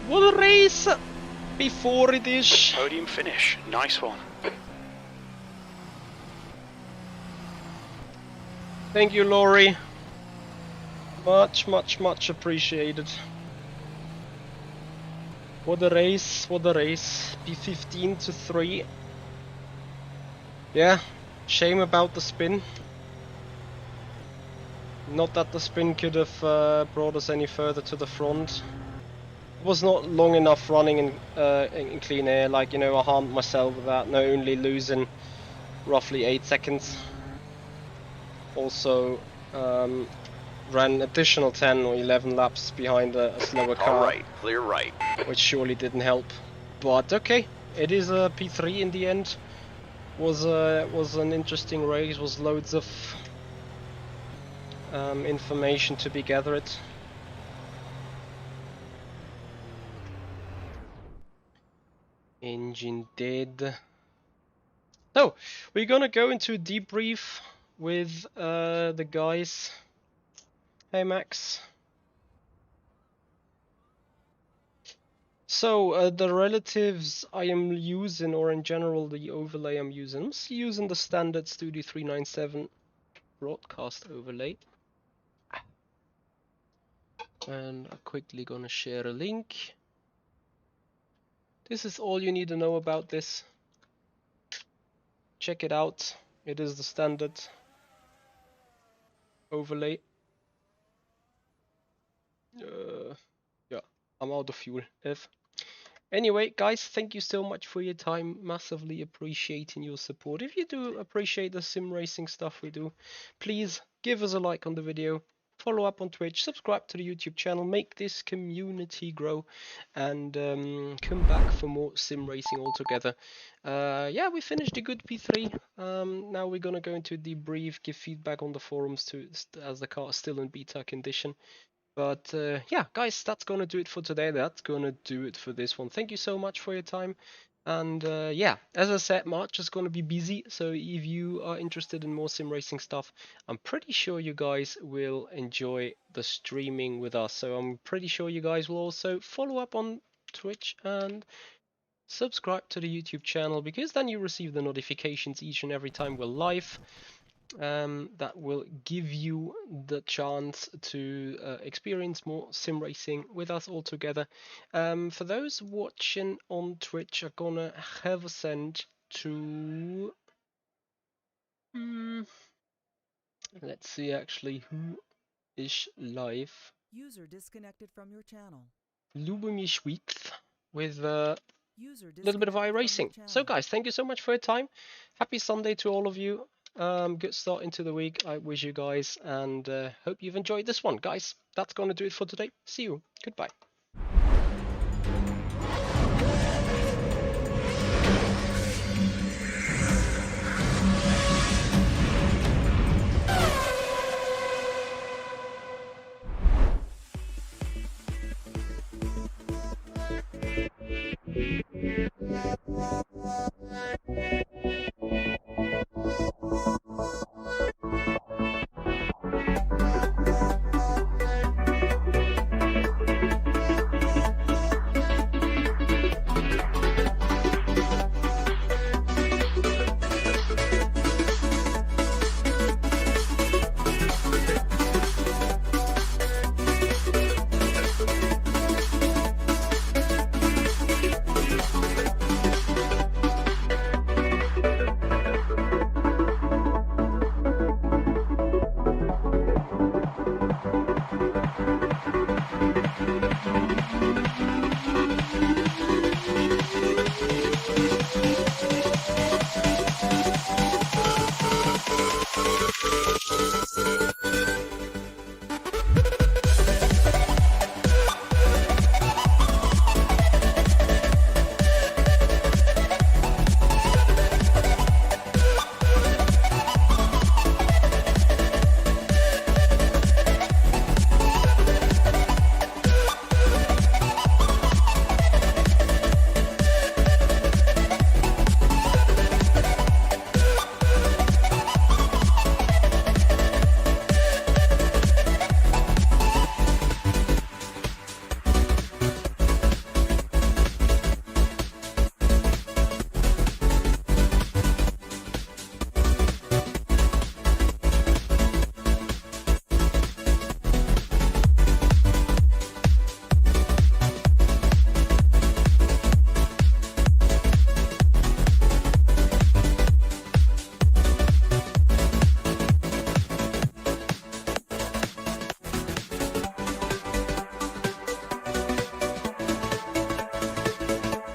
What a race! Before it is. Podium finish. Nice one. Thank you, Laurie. Much appreciated. What a race, what a race. P15 to 3. Yeah, shame about the spin. Not that the spin could have brought us any further to the front. It was not long enough running in clean air, like, you know, I harmed myself with that, not only losing roughly 8 seconds. Also ran additional 10 or 11 laps behind a slower car. Alright, clear right. Which surely didn't help. But okay, it is a P3 in the end. Was an interesting race, was loads of information to be gathered. Engine dead. So, we're gonna go into a debrief with the guys. Hey Max. So, the relatives I am using, or in general the overlay I'm using the standard Studio 397 broadcast overlay. And I'm quickly gonna share a link. This is all you need to know about this. Check it out. It is the standard overlay. Yeah, I'm out of fuel. Anyway, guys, thank you so much for your time. Massively appreciating your support. If you do appreciate the sim racing stuff we do, please give us a like on the video. Follow up on Twitch, subscribe to the YouTube channel, make this community grow, and come back for more sim racing altogether. Yeah, we finished a good P3. Now we're gonna go into debrief, give feedback on the forums as the car is still in beta condition. But yeah, guys, that's gonna do it for today. That's gonna do it for this one. Thank you so much for your time. And yeah, as I said, March is going to be busy, so if you are interested in more sim racing stuff, I'm pretty sure you guys will enjoy the streaming with us. So I'm pretty sure you guys will also follow up on Twitch and subscribe to the YouTube channel, because then you receive the notifications each and every time we're live. that will give you the chance to experience more sim racing with us all together. For those watching on Twitch, I'm gonna have a send to let's see actually who is live. User disconnected from your channel. Lubomir Schwitz with User little bit of disconnected from your iRacing. So channel. guys, thank you so much for your time. Happy Sunday to all of you. Good start into the week. I wish you guys, and hope you've enjoyed this one. Guys, that's going to do it for today. See you. Goodbye.